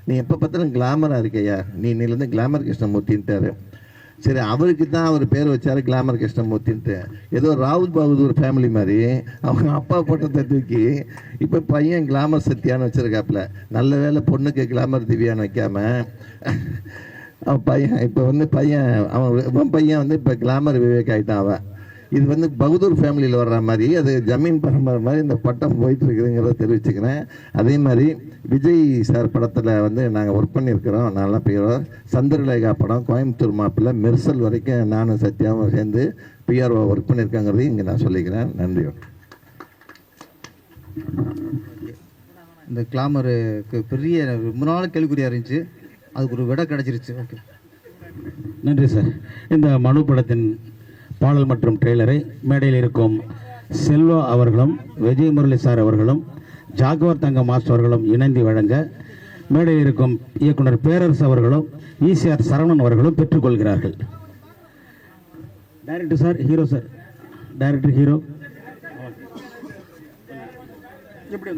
நீ எப்போ பார்த்தாலும் கிளாமராக இருக்கையா, நீ இன்னிலேருந்து கிளாமர் கிருஷ்ணமூர்த்தின்ட்டார். சரி, அவருக்கு தான் அவர் பேர் வச்சார் கிளாமர் கிருஷ்ணமூர்த்தின்ட்டு. ஏதோ ராவுத் பகதூர் ஃபேமிலி மாதிரி அவங்க அப்பா போட்டத்தை தூக்கி இப்போ பையன் கிளாமர் சத்யான்னு வச்சுருக்காப்புல. நல்ல வேலை பொண்ணுக்கு கிளாமர் திவ்யான்னு வைக்காம அவன் பையன் இப்போ வந்து அவன் பையன் வந்து இப்போ கிளாமர் விவேக் ஆகிட்டான் அவன். இது வந்து பகதூர் ஃபேமிலியில் வர்ற மாதிரி, அது ஜமீன் பரம்பரை மாதிரி இந்த பட்டம் போயிட்டு இருக்குதுங்கிறத தெரிவிச்சுக்கிறேன். அதே மாதிரி விஜய் சார் படத்தில் வந்து நாங்கள் ஒர்க் பண்ணியிருக்கிறோம். நல்லா பேரோ சந்திரலேகா படம், கோயம்புத்தூர் மாப்பிள்ளை, மெர்சல் வரைக்கும் நானும் சத்யாவும் சேர்ந்து பிஆர்ஓ ஒர்க் பண்ணியிருக்காங்கிறதையும் இங்கே நான் சொல்லிக்கிறேன். நன்றி. இந்த கிளாமருக்கு பெரிய ரொம்ப நாள் கேள்விக்குறியாக இருந்துச்சு, அதுக்கு ஒரு விடை கிடச்சிருச்சு. ஓகே, நன்றி சார். இந்த மனு படத்தின் பாடல் மற்றும் ட்ரெய்லரை மேடையில் இருக்கும் செல்வா அவர்களும் விஜய் முரளி சார் அவர்களும் ஜாகுவார் தங்கம் மாஸ்டர் அவர்களும் இணைந்து வழங்க மேடையில் இருக்கும் இயக்குனர் பேரரசு அவர்களும் ஈசிஆர் சரவணன் அவர்களும் பெற்றுக்கொள்கிறார்கள். Director sir, hero sir, director hero எப்படி